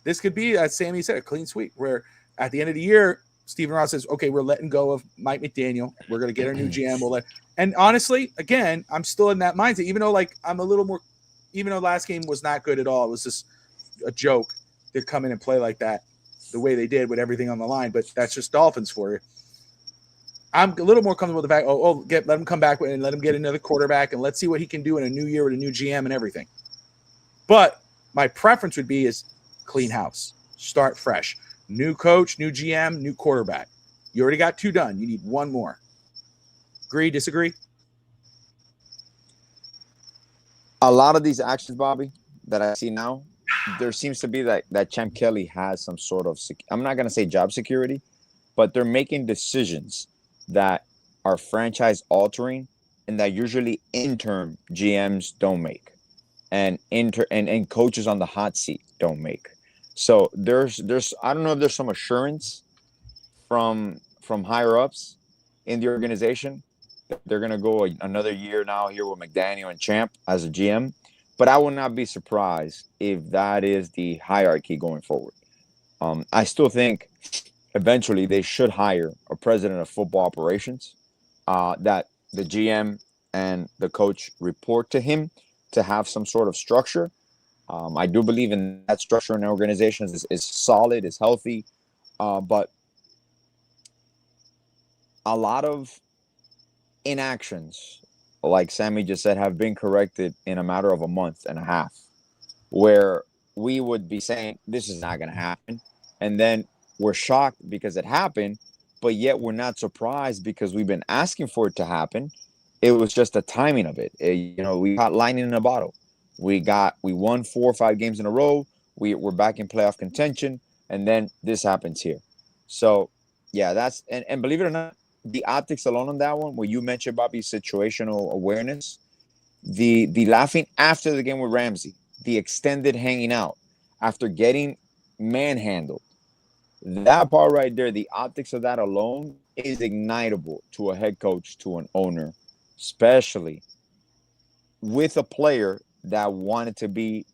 This could be, as Sammy said, a clean sweep where at the end of the year, Stephen Ross says, okay, we're letting go of Mike McDaniel. We're going to get our new GM. And honestly, again, I'm still in that mindset, even though like I'm a little more, even though last game was not good at all. It was just a joke to come in and play like that the way they did with everything on the line, but that's just Dolphins for you. I'm a little more comfortable with the fact, let him come back and let him get another quarterback and let's see what he can do in a new year with a new GM and everything. But my preference would be is clean house, start fresh, new coach, new GM, new quarterback. You already got 2 done. You need 1 more. Agree, disagree? A lot of these actions, Bobby, that I see now, there seems to be that Champ Kelly has some sort of, I'm not going to say job security, but they're making decisions that are franchise altering and that usually interim GMs don't make, and coaches on the hot seat don't make. So there's I don't know if there's some assurance from higher ups in the organization that they're gonna go another year now here with McDaniel and Champ as a GM, but I would not be surprised if that is the hierarchy going forward. I still think eventually they should hire a president of football operations, that the GM and the coach report to him to have some sort of structure. I do believe in that structure in organizations is solid, is healthy, but a lot of inactions, like Sammy just said, have been corrected in a matter of a month and a half, where we would be saying this is not going to happen, and then we're shocked because it happened, but yet we're not surprised because we've been asking for it to happen. It was just the timing of it. We got lightning in a bottle. We won 4 or 5 games in a row. We're back in playoff contention, and then this happens here. So, yeah, that's and believe it or not, the optics alone on that one, where you mentioned Bobby's situational awareness, the laughing after the game with Ramsey, the extended hanging out after getting manhandled. That part right there, the optics of that alone is ignitable to a head coach, to an owner, especially with a player that wanted to be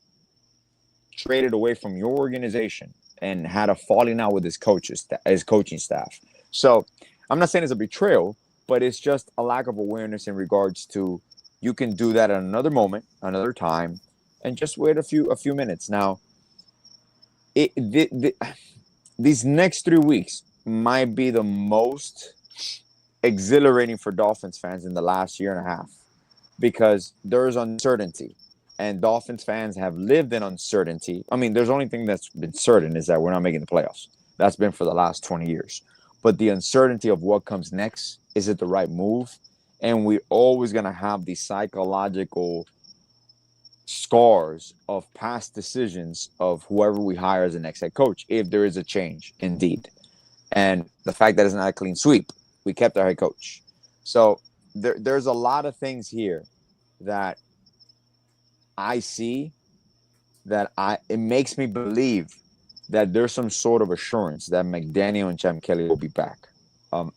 traded away from your organization and had a falling out with his coaching staff. So I'm not saying it's a betrayal, but it's just a lack of awareness in regards to you can do that at another moment, another time, and just wait a few minutes. Now, these next 3 weeks might be the most exhilarating for Dolphins fans in the last year and a half, because there's uncertainty, and Dolphins fans have lived in uncertainty. I mean, there's only thing that's been certain is that we're not making the playoffs. That's been for the last 20 years. But the uncertainty of what comes next, is it the right move? And we're always going to have the psychological scars of past decisions of whoever we hire as the next head coach, if there is a change indeed. And the fact that it's not a clean sweep, we kept our head coach. So there's a lot of things here that I see that it makes me believe that there's some sort of assurance that McDaniel and Champ Kelly will be back.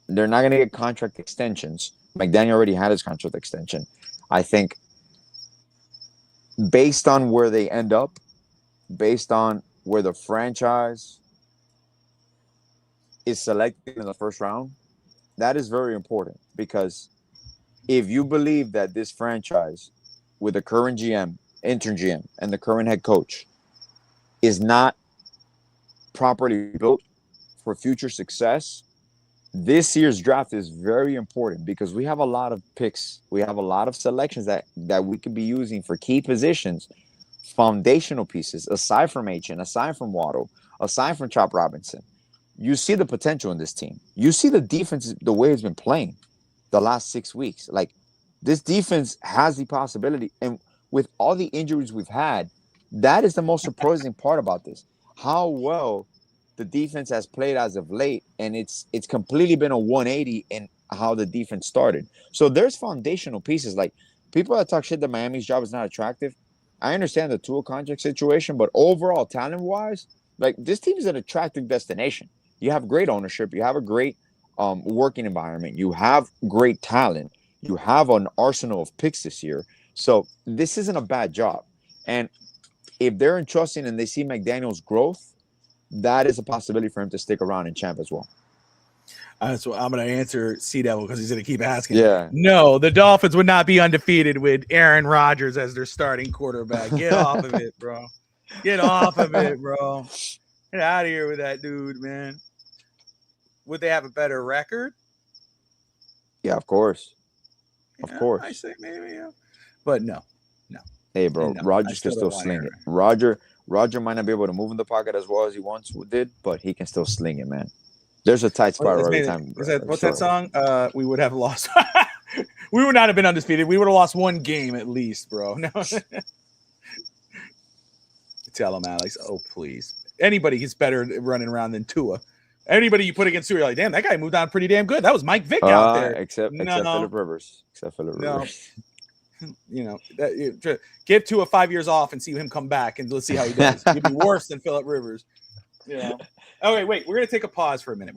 They're not going to get contract extensions. McDaniel already had his contract extension. I think based on where they end up, based on where the franchise is selected in the first round, that is very important, because if you believe that this franchise, with the current GM, interim GM, and the current head coach, is not properly built for future success, this year's draft is very important because we have a lot of picks. We have a lot of selections that we could be using for key positions, foundational pieces, aside from H&, aside from Waddle, aside from Chop Robinson. You see the potential in this team. You see the defense, the way it's been playing the last 6 weeks. Like, this defense has the possibility. And with all the injuries we've had, that is the most surprising part about this. How well the defense has played as of late, and it's completely been a 180 in how the defense started. So there's foundational pieces. Like, people that talk shit that Miami's job is not attractive, I understand the Tua contract situation, but overall, talent-wise, like, this team is an attractive destination. You have great ownership. You have a great working environment. You have great talent. You have an arsenal of picks this year. So this isn't a bad job. And if they're entrusting and they see McDaniel's growth, that is a possibility for him to stick around and champ as well. So I'm going to answer Sea Devil because he's going to keep asking. Yeah. No, the Dolphins would not be undefeated with Aaron Rodgers as their starting quarterback. Get off of it, bro. Get off of it, bro. Get out of here with that dude, man. Would they have a better record? Yeah, of course. Of Yeah, course. I say maybe, yeah. But no. Hey, bro, No, Rodgers can still still don't sling wanna it. Roger might not be able to move in the pocket as well as he once did, but he can still sling it, man. There's a tight spot every time. What's that song? We would have lost. We would not have been undefeated. We would have lost one game at least, bro. No. Tell him, Alex. Oh, please. Anybody gets better running around than Tua. Anybody you put against Tua, you're like, damn, that guy moved on pretty damn good. That was Mike Vick out there. Except Phillip Rivers. Rivers. You know, give Tua 5 years off and see him come back, and let's see how he does. He'd be worse than Phillip Rivers. You know. Okay, wait. We're gonna take a pause for a minute.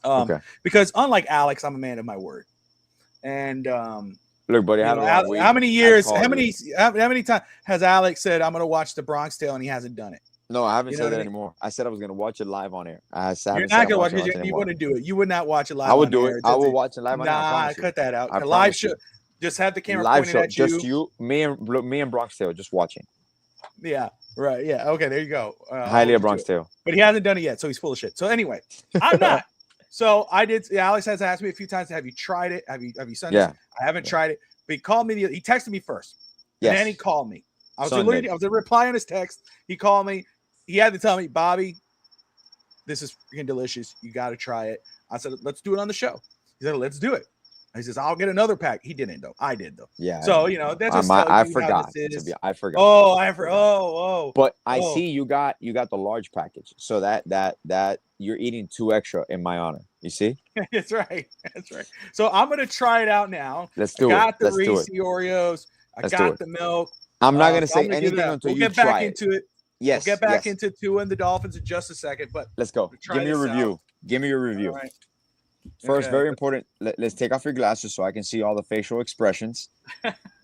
Okay. Because unlike Alex, I'm a man of my word. And look, buddy, how many years? How many times has Alex said I'm gonna watch the Bronx Tale and he hasn't done it? No, I haven't said that anymore. I said I was gonna watch it live on air. You're not gonna watch it. You wouldn't do it. You would not watch it live. I would do it. I will watch it live on air. Nah, cut that out. A live show. Just have the camera live pointed show, at you. just you, me and Bronx Tale, just watching. Yeah, right. Yeah. Okay, there you go. Highly a Bronx Tale. But he hasn't done it yet, so he's full of shit. So anyway, I'm not. So I did. Alex has asked me a few times, have you tried it? Have you sent this? I haven't tried it. But he called me. He texted me first. Yes. And then he called me. I was a reply on his text. He called me. He had to tell me, Bobby, this is freaking delicious. You got to try it. I said, let's do it on the show. He said, let's do it. He says, I'll get another pack. He didn't, though. I did, though. Yeah. So, that's just I forgot. I forgot. Oh. But I see you got the large package. So that you're eating 2 extra in my honor. You see? That's right. So I'm going to try it out now. Let's do it. I got the Reese Oreos. I got the milk. I'm not going to say anything until you try it. We'll get back into it. Yes. We'll get back into Tua and the Dolphins in just a second. But let's go. Give me your review. All right. First, very important. Let's take off your glasses so I can see all the facial expressions.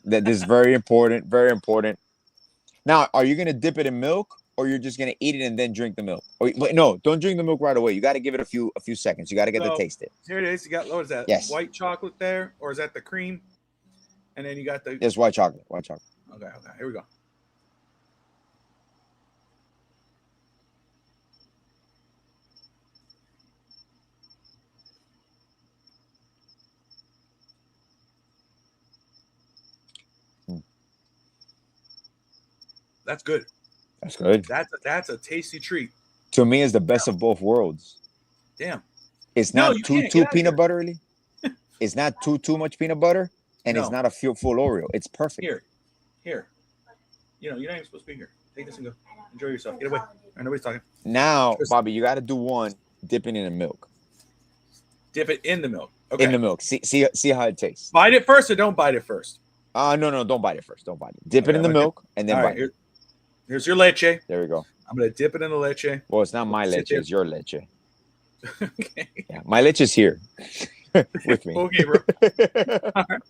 That is very important. Very important. Now, are you gonna dip it in milk, or you're just gonna eat it and then drink the milk? Wait, no, don't drink the milk right away. You got to give it a few seconds. You got to get to taste it. Here it is. You got what is that? Yes. White chocolate there, or is that the cream? And then you got the. It's white chocolate. White chocolate. Okay. Here we go. That's good. That's good. That's a tasty treat. To me, it's the best of both worlds. Damn. It's not too peanut buttery. It's not too much peanut butter, and it's not a full Oreo. It's perfect. Here. You're not even supposed to be here. Take this and go. Enjoy yourself. Get away. Nobody's talking. Now, Bobby, you got to do one dipping in the milk. Dip it in the milk. Okay. In the milk. See how it tastes. Bite it first or don't bite it first? No, don't bite it first. Don't bite it. Dip it in the milk and then bite it. Here's your leche. There we go. I'm going to dip it in the leche. Well, it's not my leche. It's your leche. Okay. Yeah, my leche is here with me. Okay, bro. All right.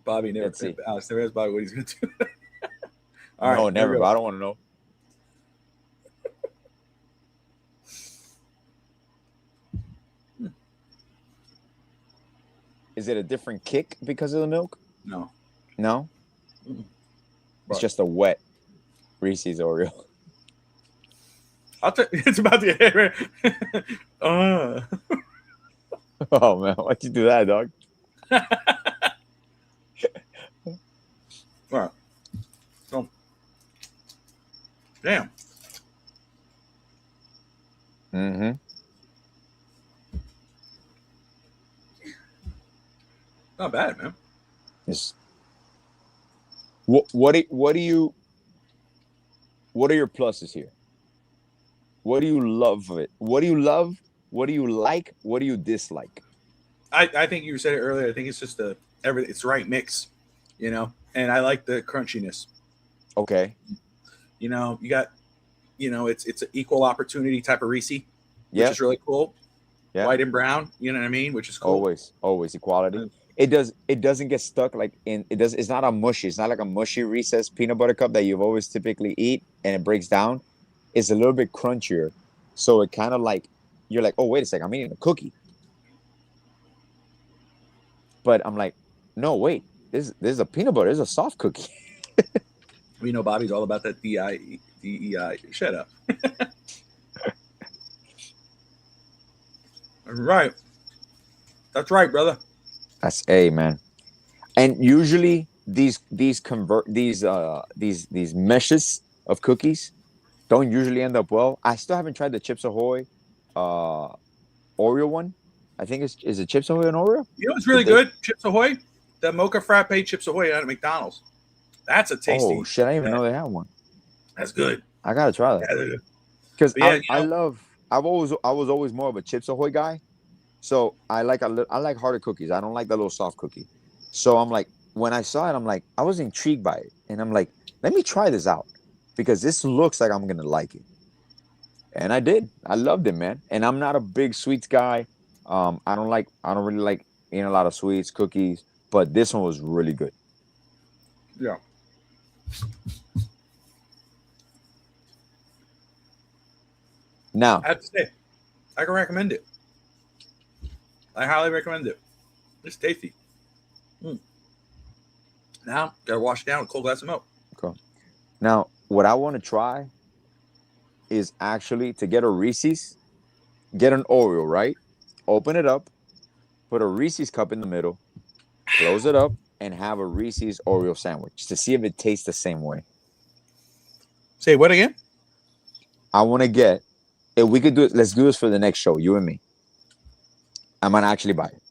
Bobby never. Alex never asked Bobby what he's going to do. All right. No, never. But I don't want to know. Is it a different kick because of the milk? No. No. Mm-mm. It's just a wet Reese's Oreo. It's about the Oh man, why'd you do that, dog? All right. So, damn. Mm-hmm. Not bad, man. Yes. What are your pluses here? What do you love of it? What do you love? What do you like? What do you dislike? I think you said it earlier. I think it's just it's the right mix, you know. And I like the crunchiness. Okay. You know, you got, you know, it's an equal opportunity type of Reese, which is really cool. Yeah. White and brown, you know what I mean? Which is cool. Always equality. It doesn't get stuck it's not a mushy. It's not like a mushy Reese's peanut butter cup that you've always typically eat and it breaks down. It's a little bit crunchier. So it kind of like you're like, oh, wait a second, I'm eating a cookie. But I'm like, no, wait, this is a peanut butter, this is a soft cookie. We know Bobby's all about that DEI. Shut up. Right. That's right, brother. That's A, man. And usually these meshes of cookies don't usually end up well. I still haven't tried the Chips Ahoy Oreo one. I think is it Chips Ahoy and Oreo? You know what's really good? Chips Ahoy, the Mocha Frappe Chips Ahoy out of McDonald's. That's a tasty. Oh shit! I didn't even know they had one. That's good. I gotta try that because I was always more of a Chips Ahoy guy. So I like harder cookies. I don't like the little soft cookie. So I'm like, when I saw it, I'm like, I was intrigued by it, and I'm like, let me try this out because this looks like I'm gonna like it. And I did. I loved it, man. And I'm not a big sweets guy. I don't really like eating a lot of sweets, cookies, but this one was really good. Yeah. Now, I have to say, I can recommend it. I highly recommend it. It's tasty. Now, gotta wash it down with a cold glass of milk. Okay. Now, what I want to try is actually to get a Reese's, get an Oreo, right? Open it up, put a Reese's cup in the middle, close it up, and have a Reese's Oreo sandwich to see if it tastes the same way. Say what again? I want to get, if we could do it, let's do this for the next show, you and me. I'm going to actually buy it.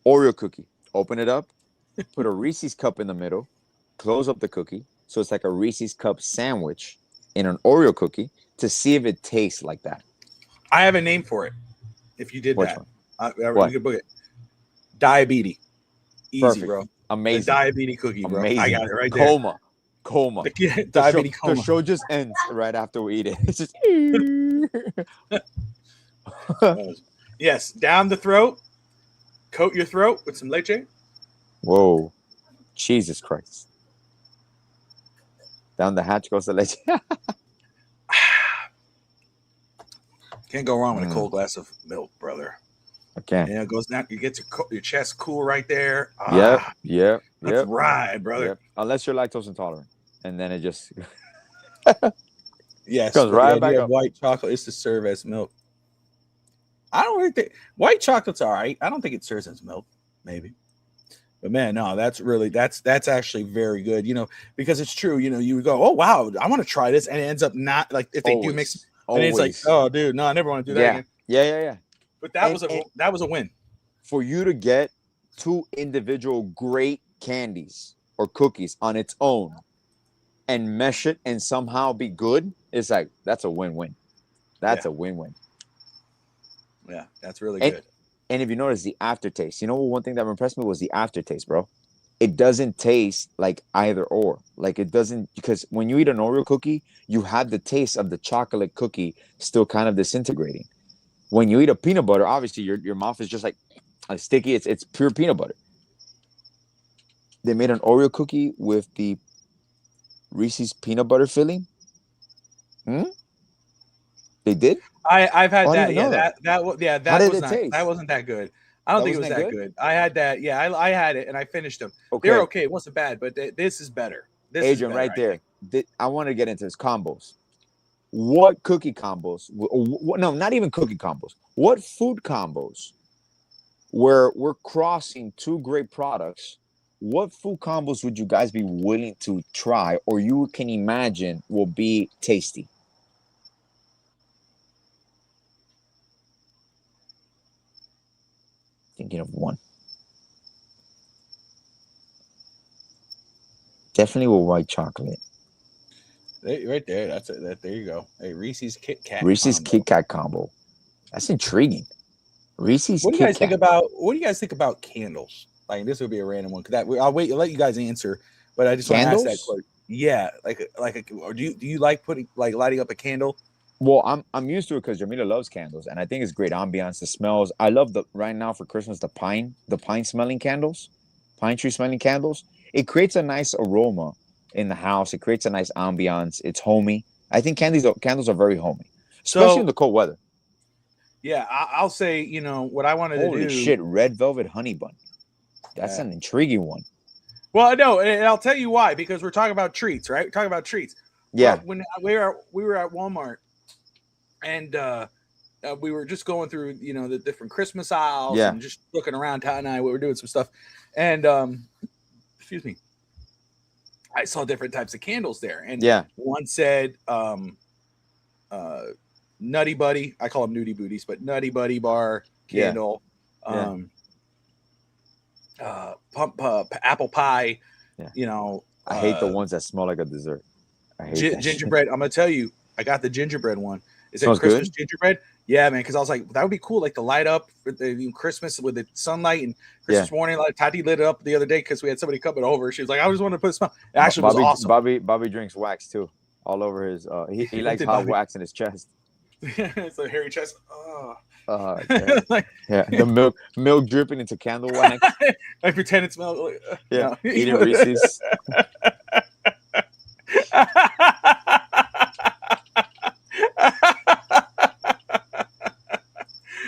Oreo cookie. Open it up, put a Reese's cup in the middle, close up the cookie. So it's like a Reese's cup sandwich in an Oreo cookie to see if it tastes like that. I have a name for it. If you did Which that. one? You could book it. Diabetes. Easy, Perfect. bro. Amazing. The diabetes cookie, bro. Amazing. I got it right there. Coma. Diabetes coma. The show just ends right after we eat it. It's just yes, down the throat. Coat your throat with some leche. Whoa. Jesus Christ. Down the hatch goes the leche. Can't go wrong with a cold glass of milk, brother. Okay. Yeah, it goes down. You get your chest cool right there. Yep. That's right, brother. Yep. Unless you're lactose intolerant, and then it just yes, goes right back up. White chocolate is to serve as milk. I don't really think white chocolate's all right. I don't think it serves as milk, maybe. But man, no, that's actually very good. You know, because it's true. You know, you go, oh wow, I want to try this, and it ends up not like if they do mix, and it's like, oh dude, no, I never want to do that again. Yeah. But that was a win. For you to get two individual great candies or cookies on its own and mesh it and somehow be good, it's like that's a win-win. That's a win-win. Yeah, that's really good. And if you notice the aftertaste, you know one thing that impressed me was the aftertaste, bro. It doesn't taste like either or. Like it doesn't, because when you eat an Oreo cookie, you have the taste of the chocolate cookie still kind of disintegrating. When you eat a peanut butter, obviously your mouth is just like sticky. It's pure peanut butter. They made an Oreo cookie with the Reese's peanut butter filling. They did? I've had that. Yeah, that was not, taste? that wasn't that good. I don't That think it was wasn't that good. I had that. Yeah, I had it and I finished them. Okay. They're okay. It wasn't bad, but this is better. This Adrian, is better, right there. I want to get into this combos. What cookie combos? No, not even cookie combos. What food combos where we're crossing two great products? What food combos would you guys be willing to try or you can imagine will be tasty? Thinking of one. Definitely with white chocolate. Right there. That's it. There you go. A Reese's Kit Kat. Reese's combo. Kit Kat combo. That's intriguing. Reese's What do you Kit guys think Kat. about? What do you guys think about candles? Like this would be a random one. I'll wait. I'll let you guys answer. But I just want to ask that Candles? question. Yeah, or do you like lighting up a candle? Well, I'm used to it because Jamila loves candles, and I think it's great ambiance. The smells. I love right now for Christmas the pine smelling candles, pine tree smelling candles. It creates a nice aroma in the house. It creates a nice ambiance. It's homey. I think candles are very homey, especially in the cold weather. Yeah, I'll say what I wanted to do. Holy shit! Red velvet honey bun. That's an intriguing one. Well, no, and I'll tell you why. Because we're talking about treats, right? We're talking about treats. Yeah. Well, when we were at Walmart, and we were just going through the different Christmas aisles and just looking around. Todd and I, we were doing some stuff, and excuse me, I saw different types of candles there, and one said Nutty Buddy. I call them Nudie Booties, but Nutty Buddy bar candle. Apple pie. I hate the ones that smell like a dessert. I hate gingerbread. I'm gonna tell you, I got the gingerbread one. Is it Smells Christmas good? gingerbread? Yeah, man. Because I was like, that would be cool, like to light up for the Christmas with the sunlight and Christmas morning. Like Tati lit it up the other day because we had somebody coming over. She was like, I just wanted to put a smell. It actually was awesome. Bobby drinks wax too, all over his. He likes hot wax in his chest. It's a hairy chest. Oh. The milk dripping into candle wax. I pretend it smells like eating Reese's.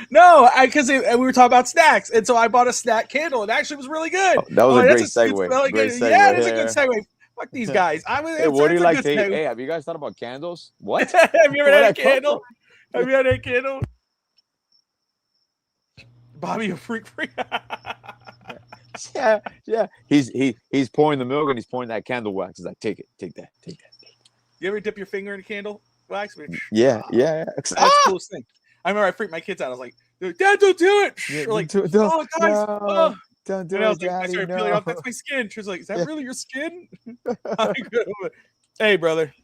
No, because we were talking about snacks, and so I bought a snack candle. It actually was really good. That was a great segue. Yeah, it's a good segue. Fuck these guys. Hey, what do you like to eat? Hey, have you guys thought about candles? What? Have you ever had a candle? Have you had a candle? Bobby, a freak. Yeah. He's pouring the milk and he's pouring that candle wax. He's like, take that. You ever dip your finger in a candle wax? Yeah. That's the coolest thing. I remember I freaked my kids out. I was like, Dad, don't do it. Yeah, like, guys. Don't do it, I Daddy. started peeling off. That's my skin. She was like, is that really your skin? Hey, brother.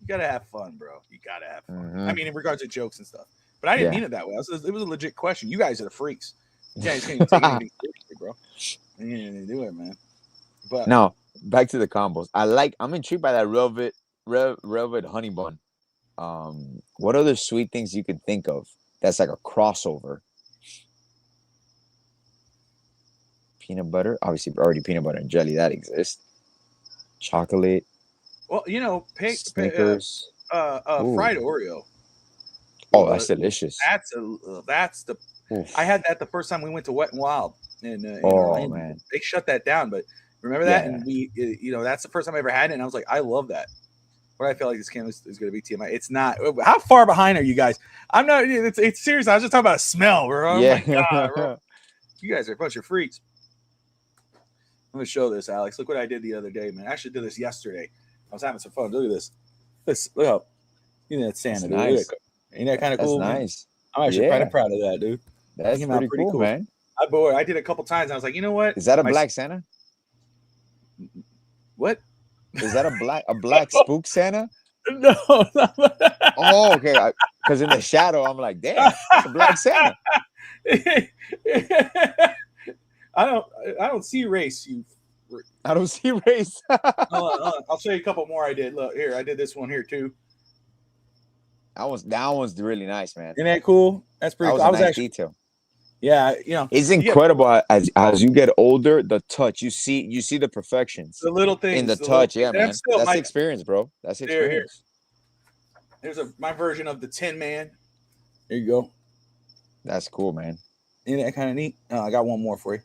You got to have fun, bro. You got to have fun. Mm-hmm. I mean, in regards to jokes and stuff. But I didn't mean it that way. It was a legit question. You guys are the freaks. You guys can't even take anything seriously, bro. You didn't do it, man. But now, back to the combos. I'm intrigued by that velvet honey bun. What other sweet things you could think of that's like a crossover? Peanut butter, obviously already peanut butter and jelly that exists. Chocolate. Well, Snickers. Fried Oreo. Oh, that's delicious. That's the. Oof. I had that the first time we went to Wet and Wild, and man, they shut that down. But remember that, and we, that's the first time I ever had it, and I was like, I love that. But I feel like this candle is going to be TMI. It's not. How far behind are you guys? I'm not. It's serious. I was just talking about a smell, bro. Oh my God, bro. You guys are a bunch of freaks. I'm going to show this, Alex. Look what I did the other day, man. I actually did this yesterday. I was having some fun. Look at this. Look how. That's Santa, dude. Nice. Ain't that kind of cool? That's nice. Man? I'm actually kind of proud of that, dude. That's pretty cool, man. I did a couple times. I was like, you know what? Is that a black Santa? What? Is that a black spook Santa? No. Oh, okay. Because in the shadow, I'm like, damn, it's a black Santa. I don't see race. I don't see race. I'll show you a couple more I did. Look here, I did this one here too. That one's really nice, man. Isn't that cool? That's pretty cool. That was a nice detail. Yeah, it's incredible as you get older. The touch, you see the perfections, the little things in the touch. Man. That's the experience, bro. That's the experience. Here's my version of the Tin Man. There you go. That's cool, man. Isn't that kind of neat? I got one more for you.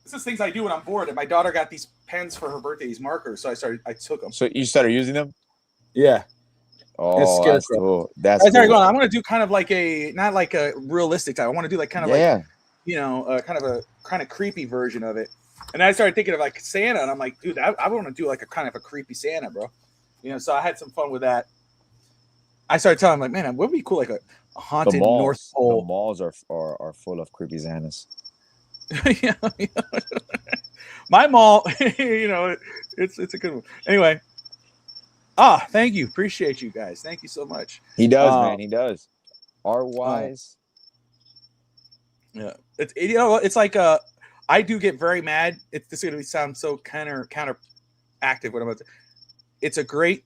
This is things I do when I'm bored. And my daughter got these pens for her birthday, these markers. So I took them. So you started using them? Yeah. Oh, that's cool. That's I started cool. going, I'm going to do kind of like not like a realistic type. I want to do like kind of like, you know, kind of creepy version of it. And I started thinking of like Santa, and I'm like, dude, I want to do like a kind of a creepy Santa, bro. You know, so I had some fun with that. I started telling him, like, man, what would be cool, like a haunted North Pole. The malls are full of creepy Santas. Yeah, my mall, you know, it's a good one. Anyway, thank you, appreciate you guys. Thank you so much. He does, man. He does. Art wise, yeah. You know, it's like I do get very mad. This is going to sound so counteractive. What I'm about to. It's a great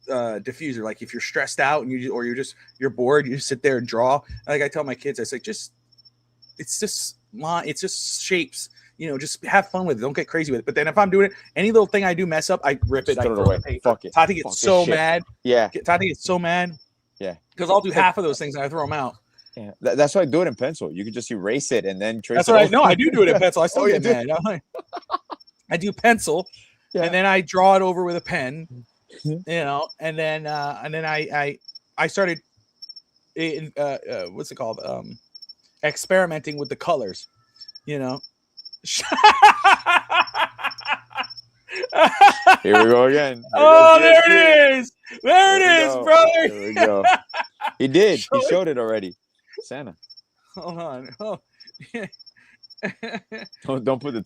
diffuser. Like if you're stressed out and you're bored, you just sit there and draw. Like I tell my kids, I say, it's just shapes. You know, just have fun with it. Don't get crazy with it. But then if I'm doing it, any little thing I do mess up, I rip it. I throw it away. Fuck it. Tati gets so mad. Yeah. Tati gets so mad. Yeah. Because I'll do half of those things and I throw them out. Yeah. That's why I do it in pencil. You can just erase it and then trace That's it. what I know. I do it in pencil. I still get mad. I do pencil, and then I draw it over with a pen. You know, and then I started in what's it called? Experimenting with the colors. You know. Here we go again. There it is. There it is, brother. Here we go. He did. He showed it already. Santa. Hold on. Oh. Don't put the.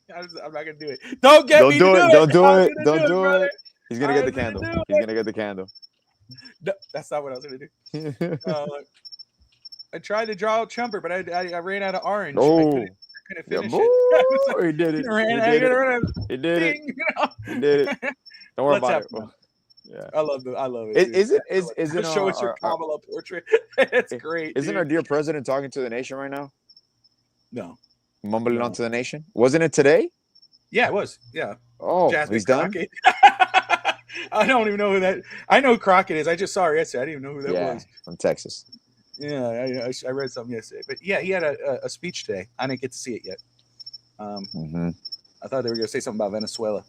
I'm not gonna do it. Don't do it. Don't do it. He's gonna get the candle. He's gonna get the candle. No, that's not what I was gonna do. I tried to draw a chumper, but I ran out of orange. Oh, I couldn't finish it. He did it. He did it. You know? He did it. Don't worry about it. Yeah, I love it. Is it? Show us your Kamala portrait. It's great. Isn't our dear president talking to the nation right now? No. Mumbling on to the nation. Wasn't it today? Yeah, it was. Yeah. Oh, Jasmine he's done. I don't even know who that. I know Crockett is. I just saw her yesterday. I didn't even know who that was. From Texas. Yeah, I read something yesterday. But yeah, he had a speech today. I didn't get to see it yet. I thought they were going to say something about Venezuela.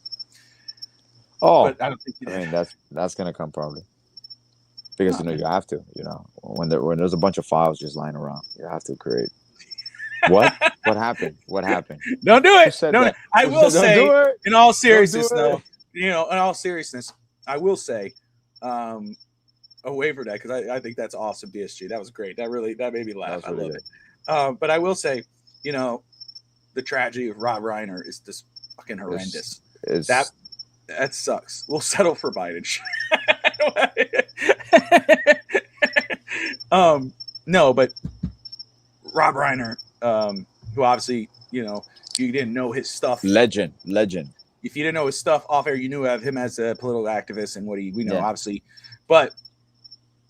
Oh, but I don't think he did. I mean that's going to come probably because you have to. You know, when there's a bunch of files just lying around, you have to create. What happened? What happened? Don't do it. No, I will say, in all seriousness, though, you know, in all seriousness, I will say, away from that because I think that's awesome, DSG. That was great. That made me laugh. I love it. But I will say, you know, the tragedy of Rob Reiner is just fucking horrendous. That sucks. We'll settle for Biden. No, but Rob Reiner, who obviously, you know, you didn't know his stuff. Legend. If you didn't know his stuff off air, you knew of him as a political activist and what we know, obviously. But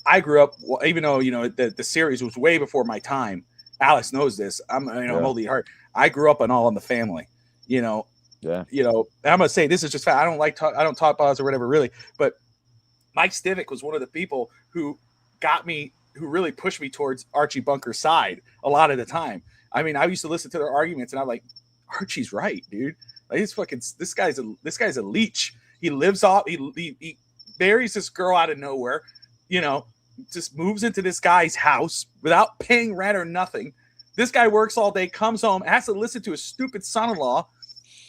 I grew up, even though, you know, the series was way before my time. Alex knows this. I'm oldie at heart. I grew up on All in the Family, you know. Yeah. You know, I'm gonna say this is just fact. I don't talk about it or whatever, really. But Mike Stivic was one of the people who really pushed me towards Archie Bunker's side a lot of the time. I mean, I used to listen to their arguments, and I'm like, Archie's right, dude. Like, this guy's a leech. He lives off. He marries this girl out of nowhere. You know, just moves into this guy's house without paying rent or nothing. This guy works all day, comes home, has to listen to his stupid son-in-law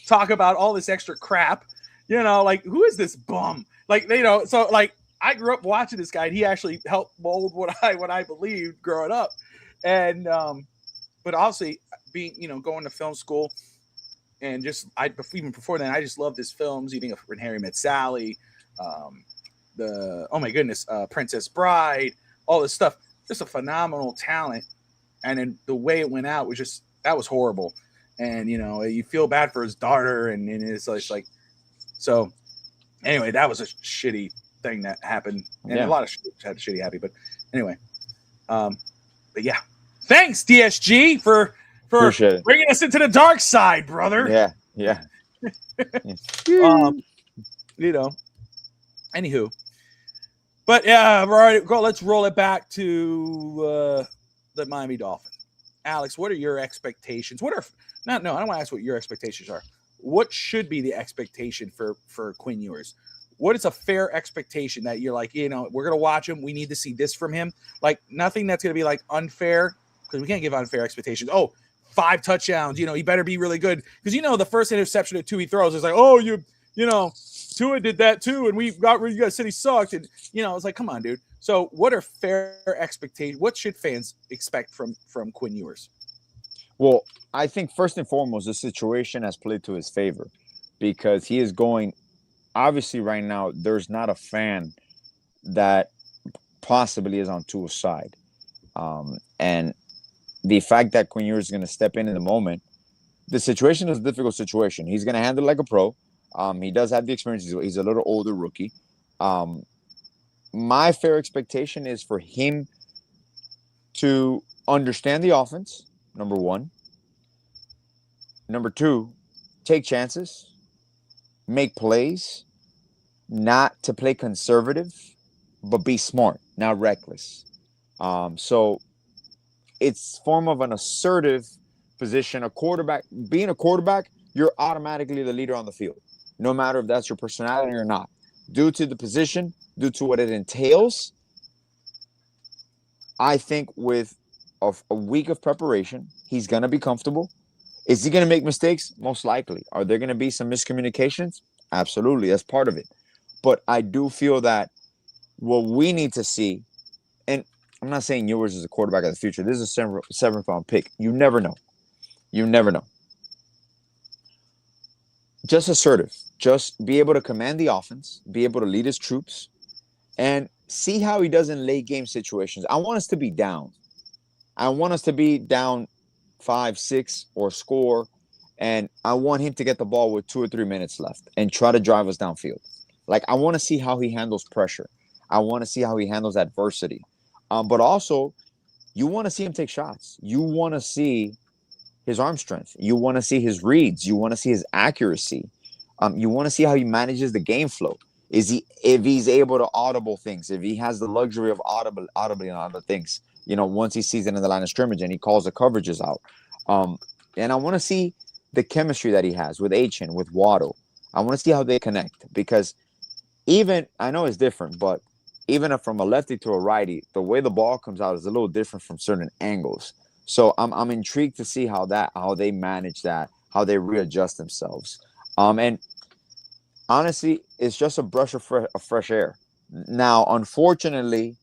talk about all this extra crap. You know, like, who is this bum? Like, you know, so like I grew up watching this guy, and he actually helped mold what I believed growing up. And but obviously being, you know, going to film school and even before then, I just loved his films, even When Harry Met Sally, Princess Bride, all this stuff. Just a phenomenal talent. And then the way it went out was that was horrible. And, you know, you feel bad for his daughter, and it's like, so anyway, that was a shitty thing that happened. And a lot of had shitty happy, but anyway, but yeah, thanks DSG for bringing us into the dark side, brother. Yeah. You know, anywho, But yeah, right. Let's roll it back to the Miami Dolphins. Alex, what are your expectations? I don't want to ask what your expectations are. What should be the expectation for Quinn Ewers? What is a fair expectation that you're like, we're going to watch him. We need to see this from him. Like nothing that's going to be like unfair, because we can't give unfair expectations. Oh, 5 touchdowns. He better be really good. Because, the first interception that Tua throws is like, oh, Tua did that too. And you guys said he sucked. And, it's like, come on, dude. So what are fair expectations? What should fans expect from Quinn Ewers? Well, I think first and foremost, the situation has played to his favor because he is going, obviously right now, there's not a fan that possibly is on Tua's side. And the fact that Quinn Ewers is going to step in the moment, the situation is a difficult situation. He's going to handle it like a pro. He does have the experience. He's a little older rookie. My fair expectation is for him to understand the offense, number one. Number two, take chances, make plays, not to play conservative, but be smart, not reckless. So it's form of an assertive position. A quarterback, being a quarterback, you're automatically the leader on the field, no matter if that's your personality or not. Due to the position, due to what it entails, I think with a week of preparation, he's going to be comfortable. Is he going to make mistakes? Most likely. Are there going to be some miscommunications? Absolutely. That's part of it. But I do feel that what we need to see, and I'm not saying Ewers is a quarterback of the future. This is a seventh-round pick. You never know. You never know. Just assertive. Just be able to command the offense, be able to lead his troops, and see how he does in late-game situations. I want us to be down. I want us to be down 5, 6, or score, and I want him to get the ball with 2 or 3 minutes left and try to drive us downfield. Like, I want to see how he handles pressure. I want to see how he handles adversity. But also, you want to see him take shots. You want to see his arm strength. You want to see his reads. You want to see his accuracy. You want to see how he manages the game flow. If he's able to audible things, if he has the luxury of audibly on other things, once he sees it in the line of scrimmage and he calls the coverages out. And I want to see the chemistry that he has with Achan, with Waddle. I want to see how they connect because I know it's different, but even from a lefty to a righty, the way the ball comes out is a little different from certain angles. So I'm intrigued to see how they manage that, how they readjust themselves. And honestly, it's just a breath of fresh air. Now, unfortunately,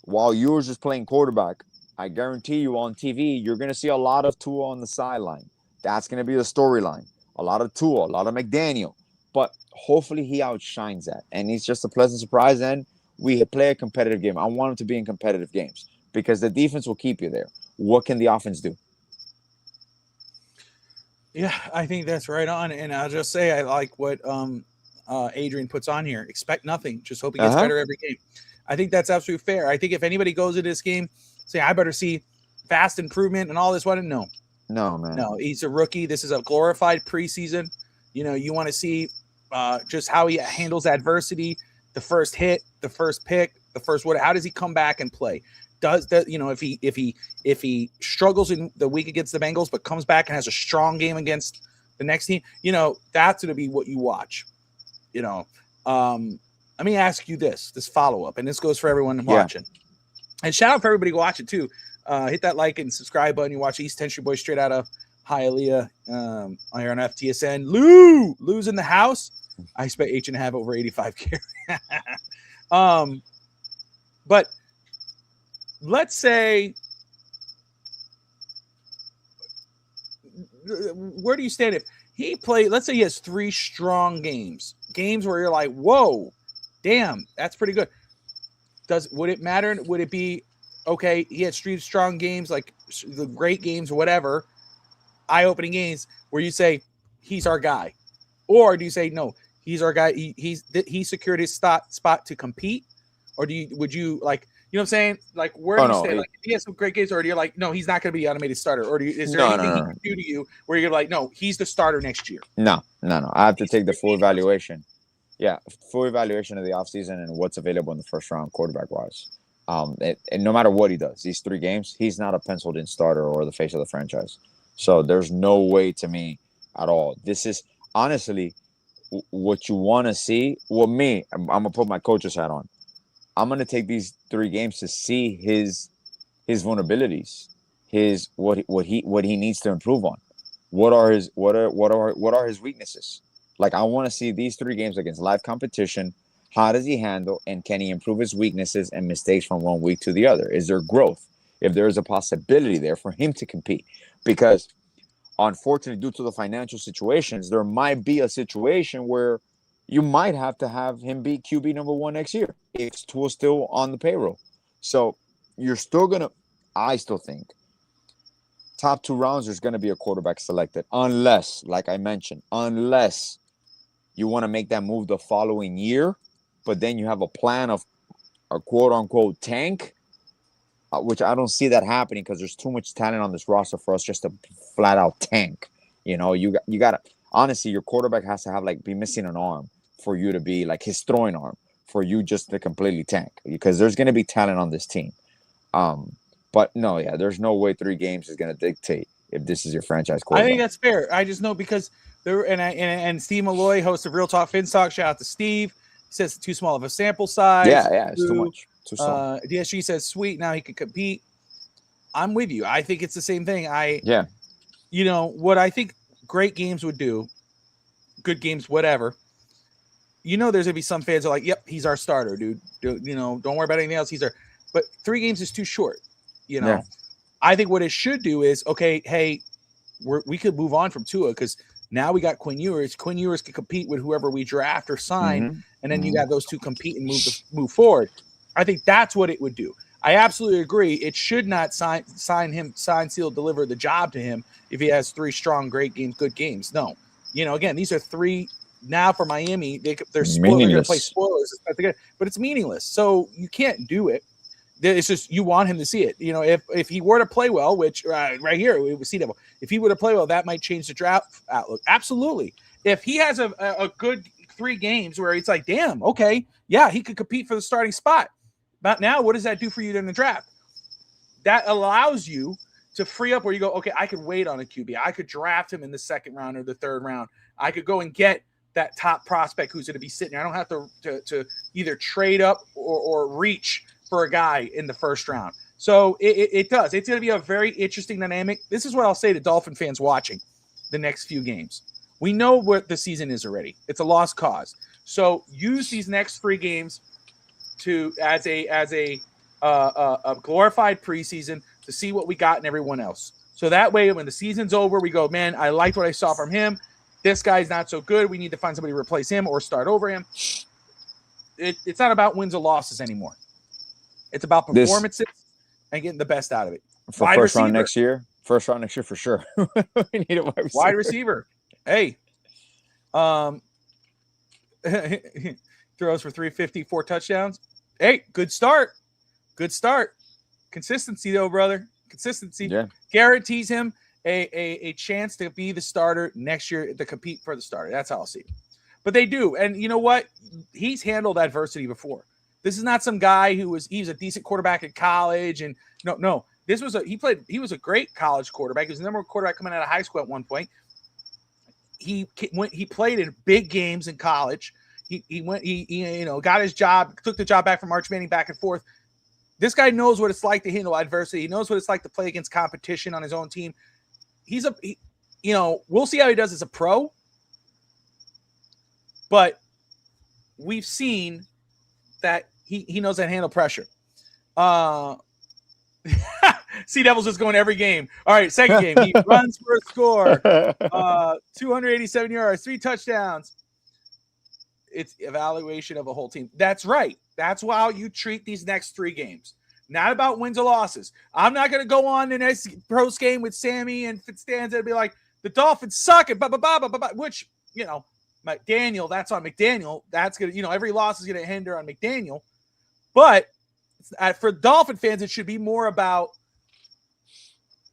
while Ewers is playing quarterback, I guarantee you on TV, you're going to see a lot of Tua on the sideline. That's going to be the storyline. A lot of Tua, a lot of McDaniel. But hopefully he outshines that. And he's just a pleasant surprise. And we play a competitive game. I want him to be in competitive games because the defense will keep you there. What can the offense do? Yeah, I think that's right on. And I'll just say I like what Adrian puts on here. Expect nothing. Just hope he gets better every game. I think that's absolutely fair. I think if anybody goes into this game, say, I better see fast improvement and all this. No, man. No, he's a rookie. This is a glorified preseason. You want to see just how he handles adversity, the first hit, the first pick, the first what. How does he come back and play? Does that if he struggles in the week against the Bengals, but comes back and has a strong game against the next team, that's going to be what you watch. Let me ask you this follow-up, and this goes for everyone watching. And shout out for everybody watching, too. Hit that like and subscribe button. You watch East Country Boys straight out of Hialeah here on FTSN. Lou's in the house. I expect H and have over 85 carries. But let's say, where do you stand if he played? Let's say he has 3 strong games where you're like, whoa, damn, that's pretty good. Would it matter? Would it be okay? He had 3 strong games, like the great games or whatever, eye-opening games where you say he's our guy, or do you say no, he's our guy? He secured his spot to compete, or would you like? You know what I'm saying? Like, where do you stand? Like, if he has some great games, or do you like, no, he's not going to be the automated starter? Or is there anything he can do to you where you're like, no, he's the starter next year? No. I have to take the full evaluation. Yeah, full evaluation of the offseason and what's available in the first round quarterback wise. And no matter what he does, these 3 games, he's not a penciled in starter or the face of the franchise. So there's no way to me at all. This is honestly what you want to see. Well, I'm gonna put my coach's hat on. I'm gonna take these 3 games to see his vulnerabilities, his what he needs to improve on. What are his weaknesses? Like, I want to see these 3 games against live competition. How does he handle, and can he improve his weaknesses and mistakes from one week to the other? Is there growth? If there is a possibility there for him to compete, because unfortunately, due to the financial situations, there might be a situation where you might have to have him be QB number 1 next year if Tua's still on the payroll. So you're still gonna, I still think, top 2 rounds there's gonna be a quarterback selected, unless, like I mentioned, unless you want to make that move the following year, but then you have a plan of a quote-unquote tank, which I don't see that happening because there's too much talent on this roster for us just to flat-out tank. You know, you got to – honestly, your quarterback has to have, like, be missing an arm for you to be – like his throwing arm for you just to completely tank, because there's going to be talent on this team. But, no, yeah, there's no way 3 games is going to dictate if this is your franchise quarterback. I think that's fair. I just know because – and Steve Malloy, host of Real Talk Fins Talk, shout out to Steve. He says it's too small of a sample size. Yeah, it's too much. Too small. DSG says, sweet, now he can compete. I'm with you. I think it's the same thing. You know, what I think great games would do, good games, whatever, you know, there's going to be some fans that are like, yep, he's our starter, dude. You know, don't worry about anything else. But 3 games is too short, you know. Yeah. I think what it should do is, okay, hey, we could move on from Tua because now we got Quinn Ewers. Quinn Ewers can compete with whoever we draft or sign, and then you got those 2 compete and move forward. I think that's what it would do. I absolutely agree. It should not sign, seal, deliver the job to him if he has 3 strong, great games, good games. No, you know, again, these are 3 now for Miami. They're going to play spoilers, but it's meaningless. So you can't do it. It's just you want him to see it. You know, if he were to play well, which right here we would see that. If he were to play well, that might change the draft outlook. Absolutely. If he has a good 3 games where it's like, damn, okay, yeah, he could compete for the starting spot. But now, what does that do for you in the draft? That allows you to free up where you go, okay, I could wait on a QB. I could draft him in the 2nd round or the 3rd round. I could go and get that top prospect who's going to be sitting there. I don't have to either trade up or reach for a guy in the 1st round. So it does. It's going to be a very interesting dynamic. This is what I'll say to Dolphin fans watching the next few games. We know what the season is already. It's a lost cause. So use these next 3 games as a glorified preseason to see what we got in everyone else. So that way, when the season's over, we go, man, I liked what I saw from him. This guy's not so good. We need to find somebody to replace him or start over him. It's not about wins or losses anymore. It's about performances and getting the best out of it. For first round next year for sure. We need a wide receiver. Hey, throws for 350, 4 touchdowns. Hey, good start. Consistency though, brother. Consistency guarantees him a chance to be the starter next year, to compete for the starter. That's how I'll see it. But they do, and you know what? He's handled adversity before. This is not some guy he was a decent quarterback in college, and no. This was he was a great college quarterback. He was the number 1 quarterback coming out of high school at one point. He played in big games in college. He got his job, took the job back from Arch Manning back and forth. This guy knows what it's like to handle adversity. He knows what it's like to play against competition on his own team. We'll see how he does as a pro, but we've seen that he knows how to handle pressure. Sea Devils is going every game. All right, 2nd game. He runs for a score. 287 yards, 3 touchdowns. It's evaluation of a whole team. That's right. That's how you treat these next 3 games. Not about wins or losses. I'm not going to go on the next pros game with Sammy and Fitzstanza and be like, the Dolphins suck at which, McDaniel, that's on McDaniel. That's going to, every loss is going to hinder on McDaniel. But for Dolphin fans, it should be more about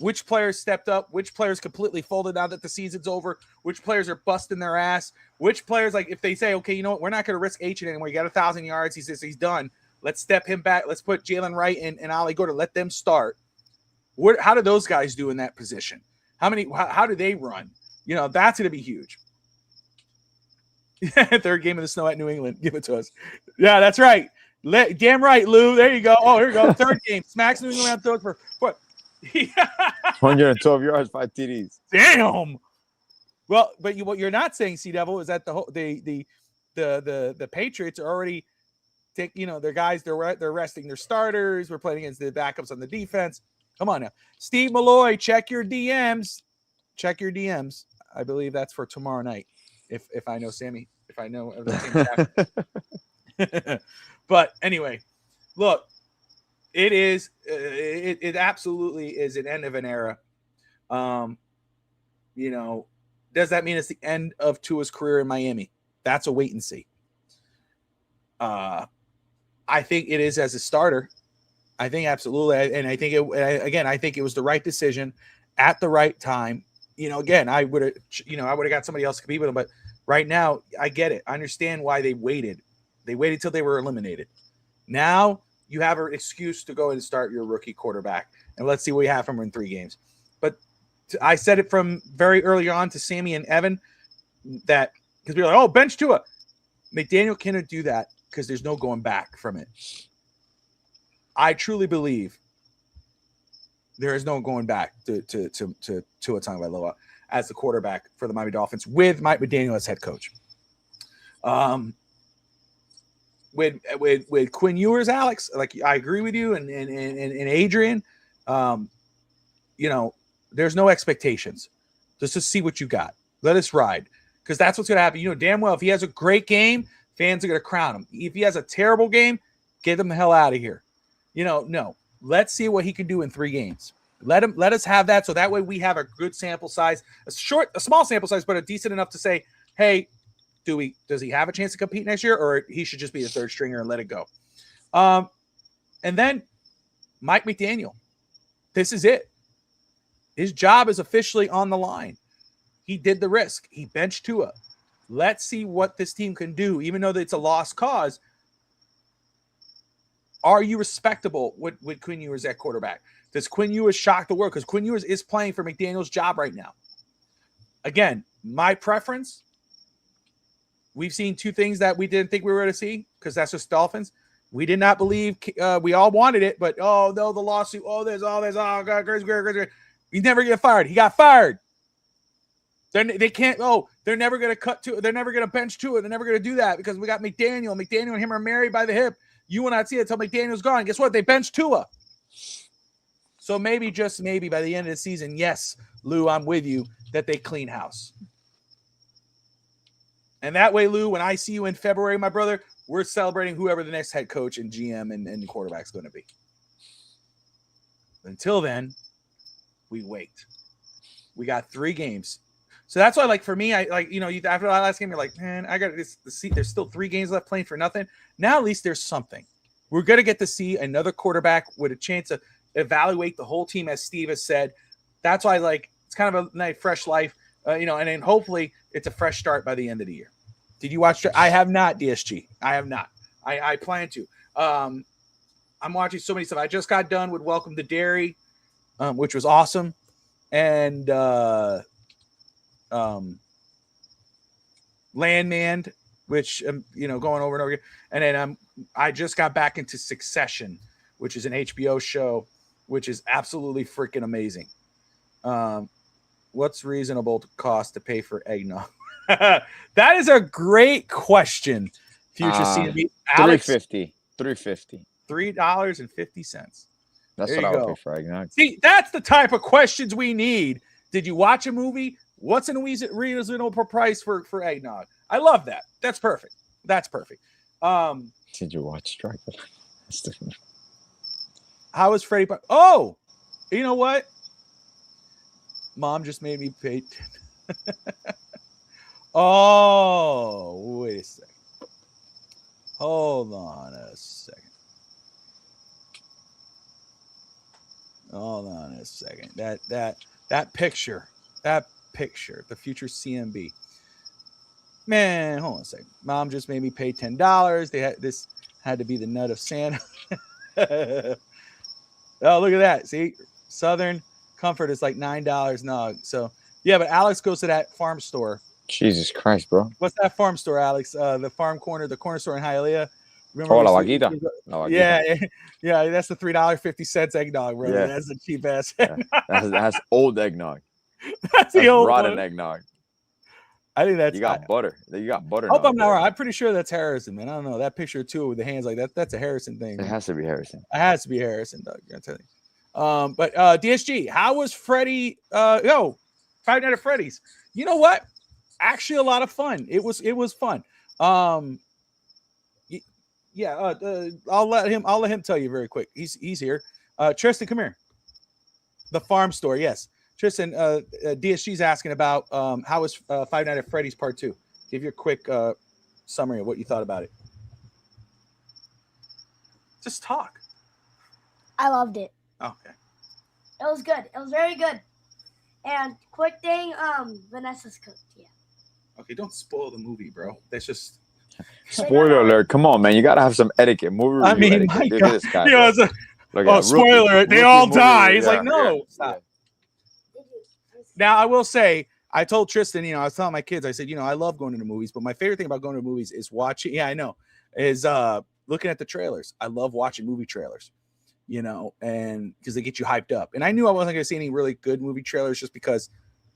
which players stepped up, which players completely folded now that the season's over, which players are busting their ass, which players, like, if they say, okay, you know what, we're not going to risk H anymore. He got 1,000 yards. He says he's done. Let's step him back. Let's put Jalen Wright and Ali Gordon. Let them start. How do those guys do in that position? How do they run? You know, that's going to be huge. Third game of the snow at New England. Give it to us. Yeah, that's right. Damn right, Lou. There you go. Oh, here we go. Third game. Smacks New England throws for what? 112 yards, 5 TDs. Damn. Well, but what you're not saying, Sea Devil, is that the Patriots are already their guys. They're resting their starters. We're playing against the backups on the defense. Come on now, Steve Malloy. Check your DMs. Check your DMs. I believe that's for tomorrow night. If I know Sammy, if I know everything. But anyway, look, it is it absolutely is an end of an era. Does that mean it's the end of Tua's career in Miami? That's a wait and see. I think it is as a starter. I think absolutely, and I think I think it was the right decision at the right time. Again, I would have got somebody else to compete with him, but right now, I get it. I understand why they waited. They waited till they were eliminated. Now you have an excuse to go and start your rookie quarterback, and let's see what we have from him in 3 games. But I said it from very early on to Sammy and Evan that because we were like, oh, bench Tua. McDaniel cannot do that because there's no going back from it. I truly believe there is no going back to Tua Tagovailoa as the quarterback for the Miami Dolphins with Mike McDaniel as head coach. With Quinn Ewers, Alex, like I agree with you, and Adrian, there's no expectations. Just to see what you got. Let us ride, because that's what's going to happen. Damn well if he has a great game, fans are going to crown him. If he has a terrible game, get him the hell out of here. No. Let's see what he can do in 3 games. Let us have that, so that way we have a good sample size, a small sample size, but a decent enough to say, hey, does he have a chance to compete next year, or he should just be the third stringer and let it go? And then Mike McDaniel, this is it. His job is officially on the line. He did the risk. He benched Tua. Let's see what this team can do, even though it's a lost cause. Are you respectable with Quinn Ewers at quarterback? Does Quinn Ewers shock the world? Because Quinn Ewers is playing for McDaniel's job right now. Again, my preference, we've seen 2 things that we didn't think we were going to see, because that's just Dolphins. We did not believe, we all wanted it, but oh no, the lawsuit, oh God, crazy. He's never get fired. He got fired. They can't, they're never going to they're never going to bench Tua. They're never going to do that because we got McDaniel. McDaniel and him are married by the hip. You will not see it until McDaniel's gone. Guess what? They benched Tua. So maybe, just maybe, by the end of the season, yes, Lou, I'm with you, that they clean house. And that way, Lou, when I see you in February, my brother, we're celebrating whoever the next head coach and GM and quarterback is going to be. Until then, we wait. We got 3 games. So that's why, like, for me, after that last game, you're like, man, I got this. There's still 3 games left playing for nothing. Now at least there's something. We're going to get to see another quarterback with a chance to evaluate the whole team, as Steve has said. That's why, it's kind of a nice, fresh life, and then hopefully it's a fresh start by the end of the year. Did you watch? I have not, DSG. I have not. I plan to. I'm watching so many stuff. I just got done with Welcome to Derry, which was awesome. And Landman, which going over and over again. And then I just got back into Succession, which is an HBO show, which is absolutely freaking amazing. What's reasonable cost to pay for eggnog? That is a great question. Future CNB, Alex, $3.50. $3.50. That's what I would pay for eggnog. See, that's the type of questions we need. Did you watch a movie? What's a reasonable price for eggnog? I love that. That's perfect. That's perfect. Did you watch Dracula? How is Freddie? Oh, you know what? Mom just made me pay. Oh, wait a second. Hold on a second. Hold on a second. That picture, the future CMB. Man, hold on a second. Mom just made me pay $10. This had to be the nut of Santa. Oh, look at that. See, Southern Comfort is like $9 nog. So yeah, but Alex goes to that farm store. Jesus Christ, bro. What's that farm store, Alex? The corner store in Hialeah. Remember La Vaquita. Yeah, that's the $3.50 eggnog, brother. Yeah. That's the cheap ass. Yeah. That's old eggnog. That's the old rotten one. eggnog. I think that's you got butter. You got butter. I hope I'm not wrong. I'm pretty sure that's Harrison, man. I don't know. That picture too with the hands like that. That's a Harrison thing. It has to be Harrison. It has to be Harrison, Doug. I tell you. But DSG, how was Freddie? Five Nights at Freddy's. You know what? Actually, a lot of fun. It was fun. I'll let him tell you very quick. He's here. Tristan, come here. The farm store, yes. Tristan, DSG's asking about how was Five Nights at Freddy's Part 2. Give your quick summary of what you thought about it. Just talk. I loved it. Okay. It was good. It was very good. And quick thing, Vanessa's cooked. Yeah. Okay, don't spoil the movie, bro. That's just spoiler alert. Come on, man. You gotta have some etiquette. Movie I mean, etiquette. my Look God. at this guy. You know, it's a, spoiler! They all die. He's like, no. Stop. Now I will say, I told Tristan, I was telling my kids, I said, I love going to the movies, but my favorite thing about going to the movies is watching. Yeah, I know. Is looking at the trailers. I love watching movie trailers. And because they get you hyped up. And I knew I wasn't going to see any really good movie trailers just because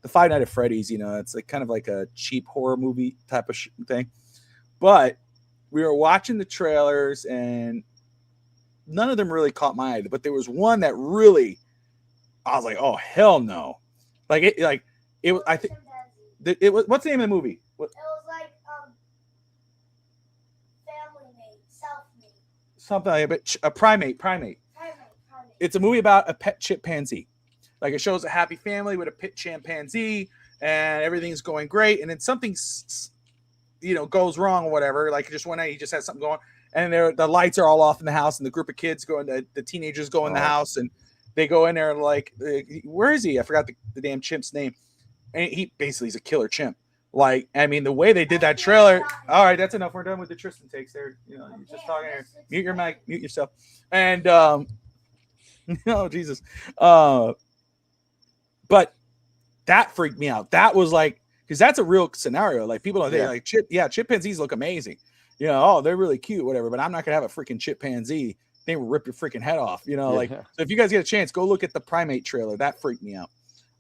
the Five Nights at Freddy's, it's like kind of like a cheap horror movie type of thing. But we were watching the trailers and none of them really caught my eye. But there was one that really, I was like, oh, hell no. It was, I think, it was, what's the name of the movie? What? It was like family mate, self mate. Something like that, but a primate. It's a movie about a pet chimpanzee. It shows a happy family with a pet chimpanzee and everything's going great. And then something, goes wrong or whatever. Just one night he just has something going and the lights are all off in the house and the group of kids go in, the teenagers go in the house and they go in there and where is he? I forgot the damn chimp's name. And he basically is a killer chimp. The way they did that trailer. All right, that's enough. We're done with the Tristan takes there. You're just talking here. Mute your mic, mute yourself. And oh Jesus. But that freaked me out. That was because that's a real scenario. People don't think chimpanzees look amazing. They're really cute, whatever. But I'm not gonna have a freaking chimpanzee. They will rip your freaking head off. So if you guys get a chance, go look at the primate trailer. That freaked me out.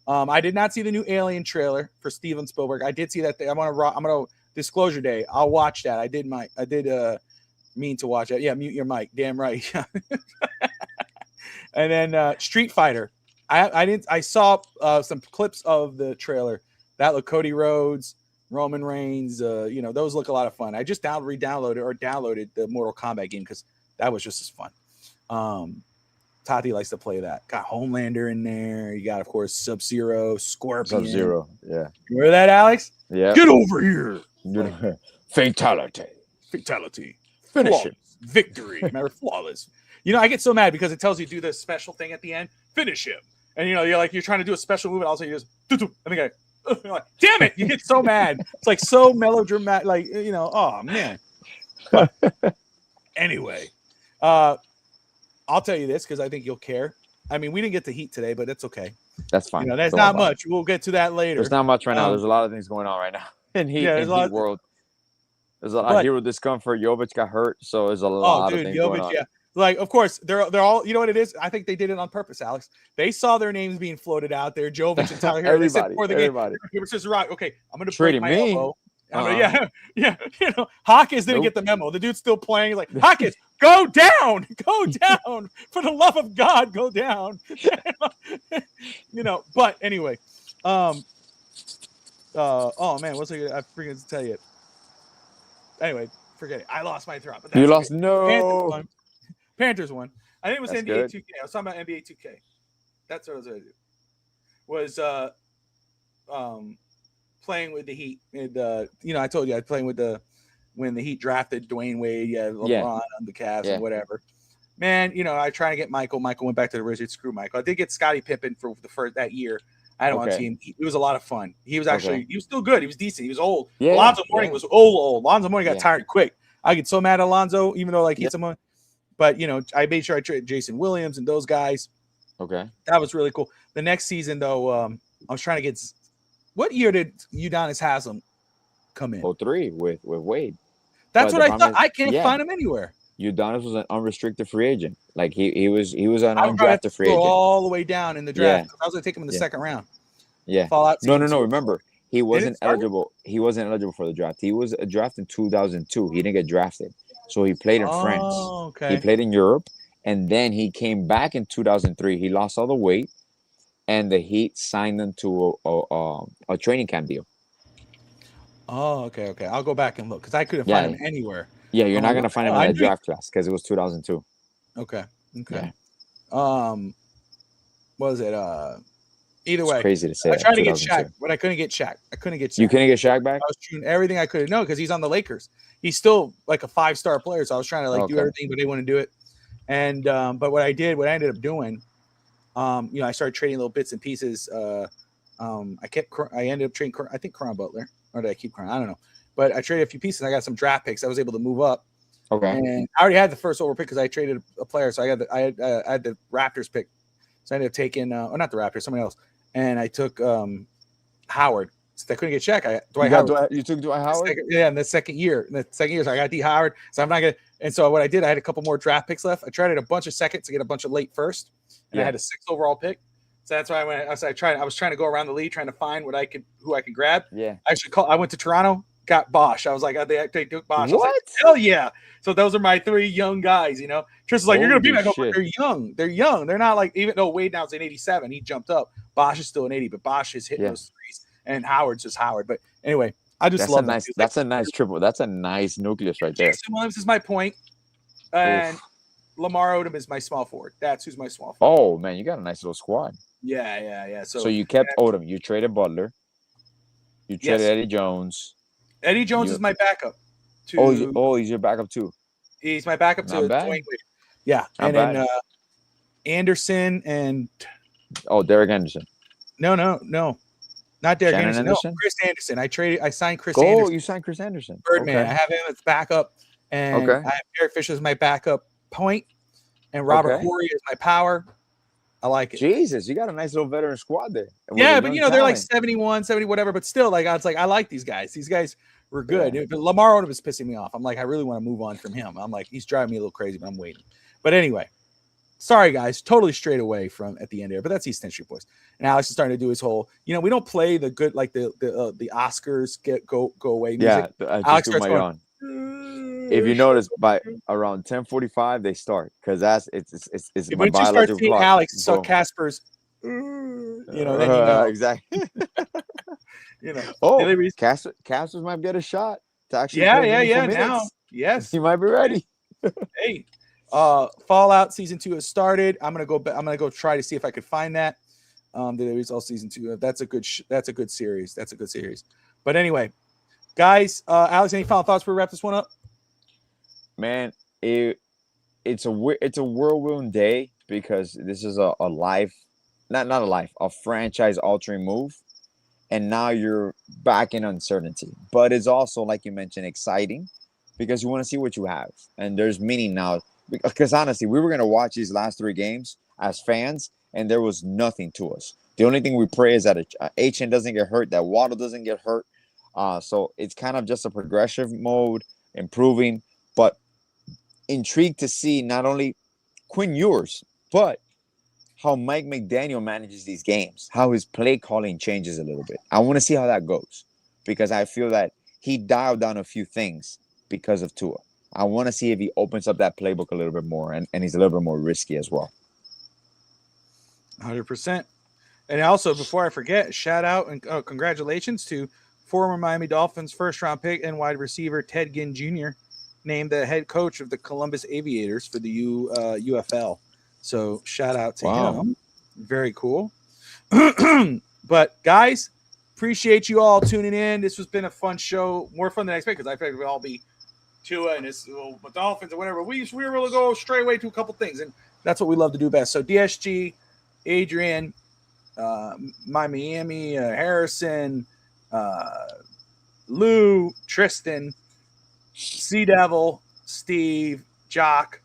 I did not see the new Alien trailer for Steven Spielberg. I did see that. I'm gonna disclosure day. I'll watch that. I did mean to watch that. Yeah, mute your mic. Damn right. And then Street Fighter. I saw some clips of the trailer. That look Cody Rhodes, Roman Reigns. Those look a lot of fun. I just downloaded the Mortal Kombat game because that was just as fun. Tati likes to play that. Got Homelander in there. You got, of course, Sub-Zero, Scorpion. Sub-Zero, yeah. You remember that, Alex? Yeah. Get over here. Fatality. Finish it. Victory. Remember, flawless. I get so mad because it tells you do this special thing at the end. Finish him. And, you're trying to do a special move, and also you just, and the guy, you're like, damn it. You get so mad. It's so melodramatic. Oh, man. But anyway, I'll tell you this because I think you'll care. We didn't get to Heat today, but it's okay. That's fine. That's not much. We'll get to that later. There's not much right now. There's a lot of things going on right now in Heat world. There's a lot of hero discomfort. Jovic got hurt, so there's a lot of things going on. Yeah. Of course, they're all. You know what it is? I think they did it on purpose, Alex. They saw their names being floated out there. Jovic and Tyler Hero. Everybody. They said, right, okay, I'm going to break my elbow. Yeah. Hawkins didn't get the memo. The dude's still playing. He's like, Hawkins, go down, for the love of God, go down. But anyway, oh man, what's I freaking to tell you? Anyway, forget it. I lost my throat. But you lost no. Panthers won. I think it was That's NBA good. 2K. I was talking about NBA 2K. That's what I was going to do. Playing with the Heat. And, I told you I was playing with when the Heat drafted Dwayne Wade, LeBron on the Cavs and whatever. man, I tried to get Michael. Michael went back to the Wizards. Screw Michael. I did get Scottie Pippen for the first that year. I don't want to see him. It was a lot of fun. He was actually he was still good. He was decent. He was old. Yeah, Alonzo Mourning was old. Alonzo Mourning got Yeah. tired quick. I get so mad at Alonzo, even though he's someone. But I made sure I traded Jason Williams and those guys. Okay. That was really cool. The next season, though, I was trying to get. What year did Udonis Haslem come in? 03 with Wade. That's what I thought. I can't find him anywhere. Udonis was an unrestricted free agent. Like he was an undrafted free agent. All the way down in the draft. I was going to take him in the second round. Yeah. Fallout No. Remember, he wasn't eligible. He wasn't eligible for the draft. He was drafted in 2002. He didn't get drafted. So he played in France. Okay. He played in Europe. And then he came back in 2003. He lost all the weight. And the Heat signed him to a training camp deal. Oh, okay. I'll go back and look because I couldn't find him anywhere. Yeah, you're not going to find him in that draft class because it was 2002. Okay. Yeah. What was it? Either way, crazy to say. I tried to get Shaq, but I couldn't get Shaq. You couldn't get Shaq back? I was doing everything I could. No, because he's on the Lakers. He's still like a 5-star player, so I was trying to do everything, but they wouldn't do it. And but what I ended up doing, I started trading little bits and pieces. I ended up trading. I think Caron Butler, or did I keep Caron? I don't know. But I traded a few pieces. I got some draft picks. I was able to move up. Okay. And I already had the first overall pick because I traded a player, so I had the Raptors pick. So I ended up taking, not the Raptors, somebody else. And I took Howard. Since I couldn't get Shaq, you took Dwight Howard? In the second year. So I got D Howard. So I'm not going to. And so what I did, I had a couple more draft picks left. I traded a bunch of seconds to get a bunch of late first. And I had a 6th overall pick. So that's why I was trying to go around the league, trying to find who I could grab. Yeah. I went to Toronto, got Bosch. I was like, they took Bosch. What? I was like, hell yeah. So those are my 3 young guys, Tristan's like, you're going to be back. They're young. They're young. They're not like, even though Wade now is an 87, he jumped up. Bosch is still an 80, but Bosch is hitting those threes. And Howard's just Howard. But anyway, I just love that. That's a nice triple. That's a nice nucleus right there. Jason Williams is my point. And Lamar Odom is my small forward. That's who's my small forward. Oh, man, you got a nice little squad. Yeah. So you kept Odom. You traded Butler. You traded Eddie Jones. Eddie Jones is my backup. He's your backup too. He's my backup to Dwayne Wade. Yeah. And then Anderson and Derek Anderson. No. Not Derek Anderson. No, Chris Anderson. I signed Chris Anderson. You signed Chris Anderson. Birdman. Okay. I have him as backup. And I have Derek Fisher as my backup point. And Robert Horry is my power. I like it. Jesus, you got a nice little veteran squad there. Yeah, but they're like 71, 70, whatever. But still, I like these guys. These guys were good. Yeah. Lamar Odom was pissing me off. I'm like, I really want to move on from him. I'm like, he's driving me a little crazy, but I'm waiting. But anyway, sorry guys, totally straight away from at the end there. But that's East Century Boys. And Alex is starting to do his whole. We don't play the good like the Oscars go away music. Yeah, Alex starts going. If you notice, by around 10:45 they start because it's my when you start seeing clock. Alex, so Casper's, then exactly. Casper's might get a shot to actually. Yeah. Now, yes, he might be ready. Hey, Fallout season 2 has started. I'm gonna go try to see if I could find that. The results season 2. That's a good series. That's a good series. But anyway, guys, Alex, any final thoughts before we wrap this one up? Man, it's a whirlwind day because this is a franchise altering move, and now you're back in uncertainty. But it's also, like you mentioned, exciting because you want to see what you have, and there's meaning now. Because honestly, we were gonna watch these last 3 games as fans, and there was nothing to us. The only thing we pray is that HN doesn't get hurt, that Waddle doesn't get hurt. So it's kind of just a progressive mode, improving, but intrigued to see not only Quinn Ewers, but how Mike McDaniel manages these games, how his play calling changes a little bit. I want to see how that goes because I feel that he dialed down a few things because of Tua. I want to see if he opens up that playbook a little bit more and he's a little bit more risky as well. 100%. And also, before I forget, shout out and congratulations to former Miami Dolphins first-round pick and wide receiver Ted Ginn Jr., named the head coach of the Columbus Aviators for the UFL. So shout out to him. Very cool. But guys, appreciate you all tuning in. This has been a fun show, more fun than I expected because I figured we'd all be Tua and his Dolphins or whatever. We were able to go straight away to a couple things, and that's what we love to do best. So DSG, Adrian, Miami, Harrison, Lou, Tristan, Sea Devil, Steve, Jock.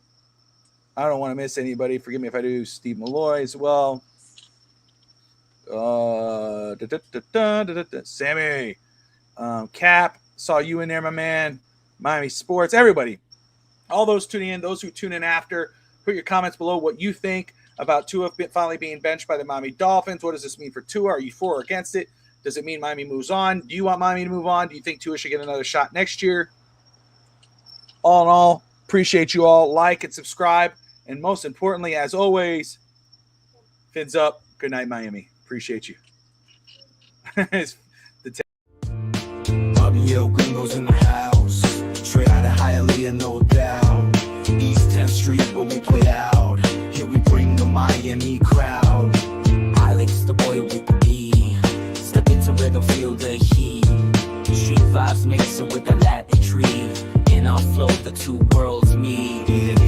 I don't want to miss anybody. Forgive me if I do. Steve Malloy as well. Sammy, Cap, saw you in there, my man. Miami Sports, everybody, all those tuning in, those who tune in after, put your comments below what you think about Tua finally being benched by the Miami Dolphins. What does this mean for Tua? Are you for or against it? Does it mean Miami moves on? Do you want Miami to move on? Do you think Tua should get another shot next year? All in all, appreciate you all. Like and subscribe. And most importantly, as always, fins up. Good night, Miami. Appreciate you. Fabio Gringo's in the house. Straight out of Hialeah, no doubt. East 10th Street where we play out. Here we bring the Miami crowd. Alex the boy with the B. Step into rhythm, feel the heat. Street vibes mixing with the Latin tree. In our flow, the two worlds meet.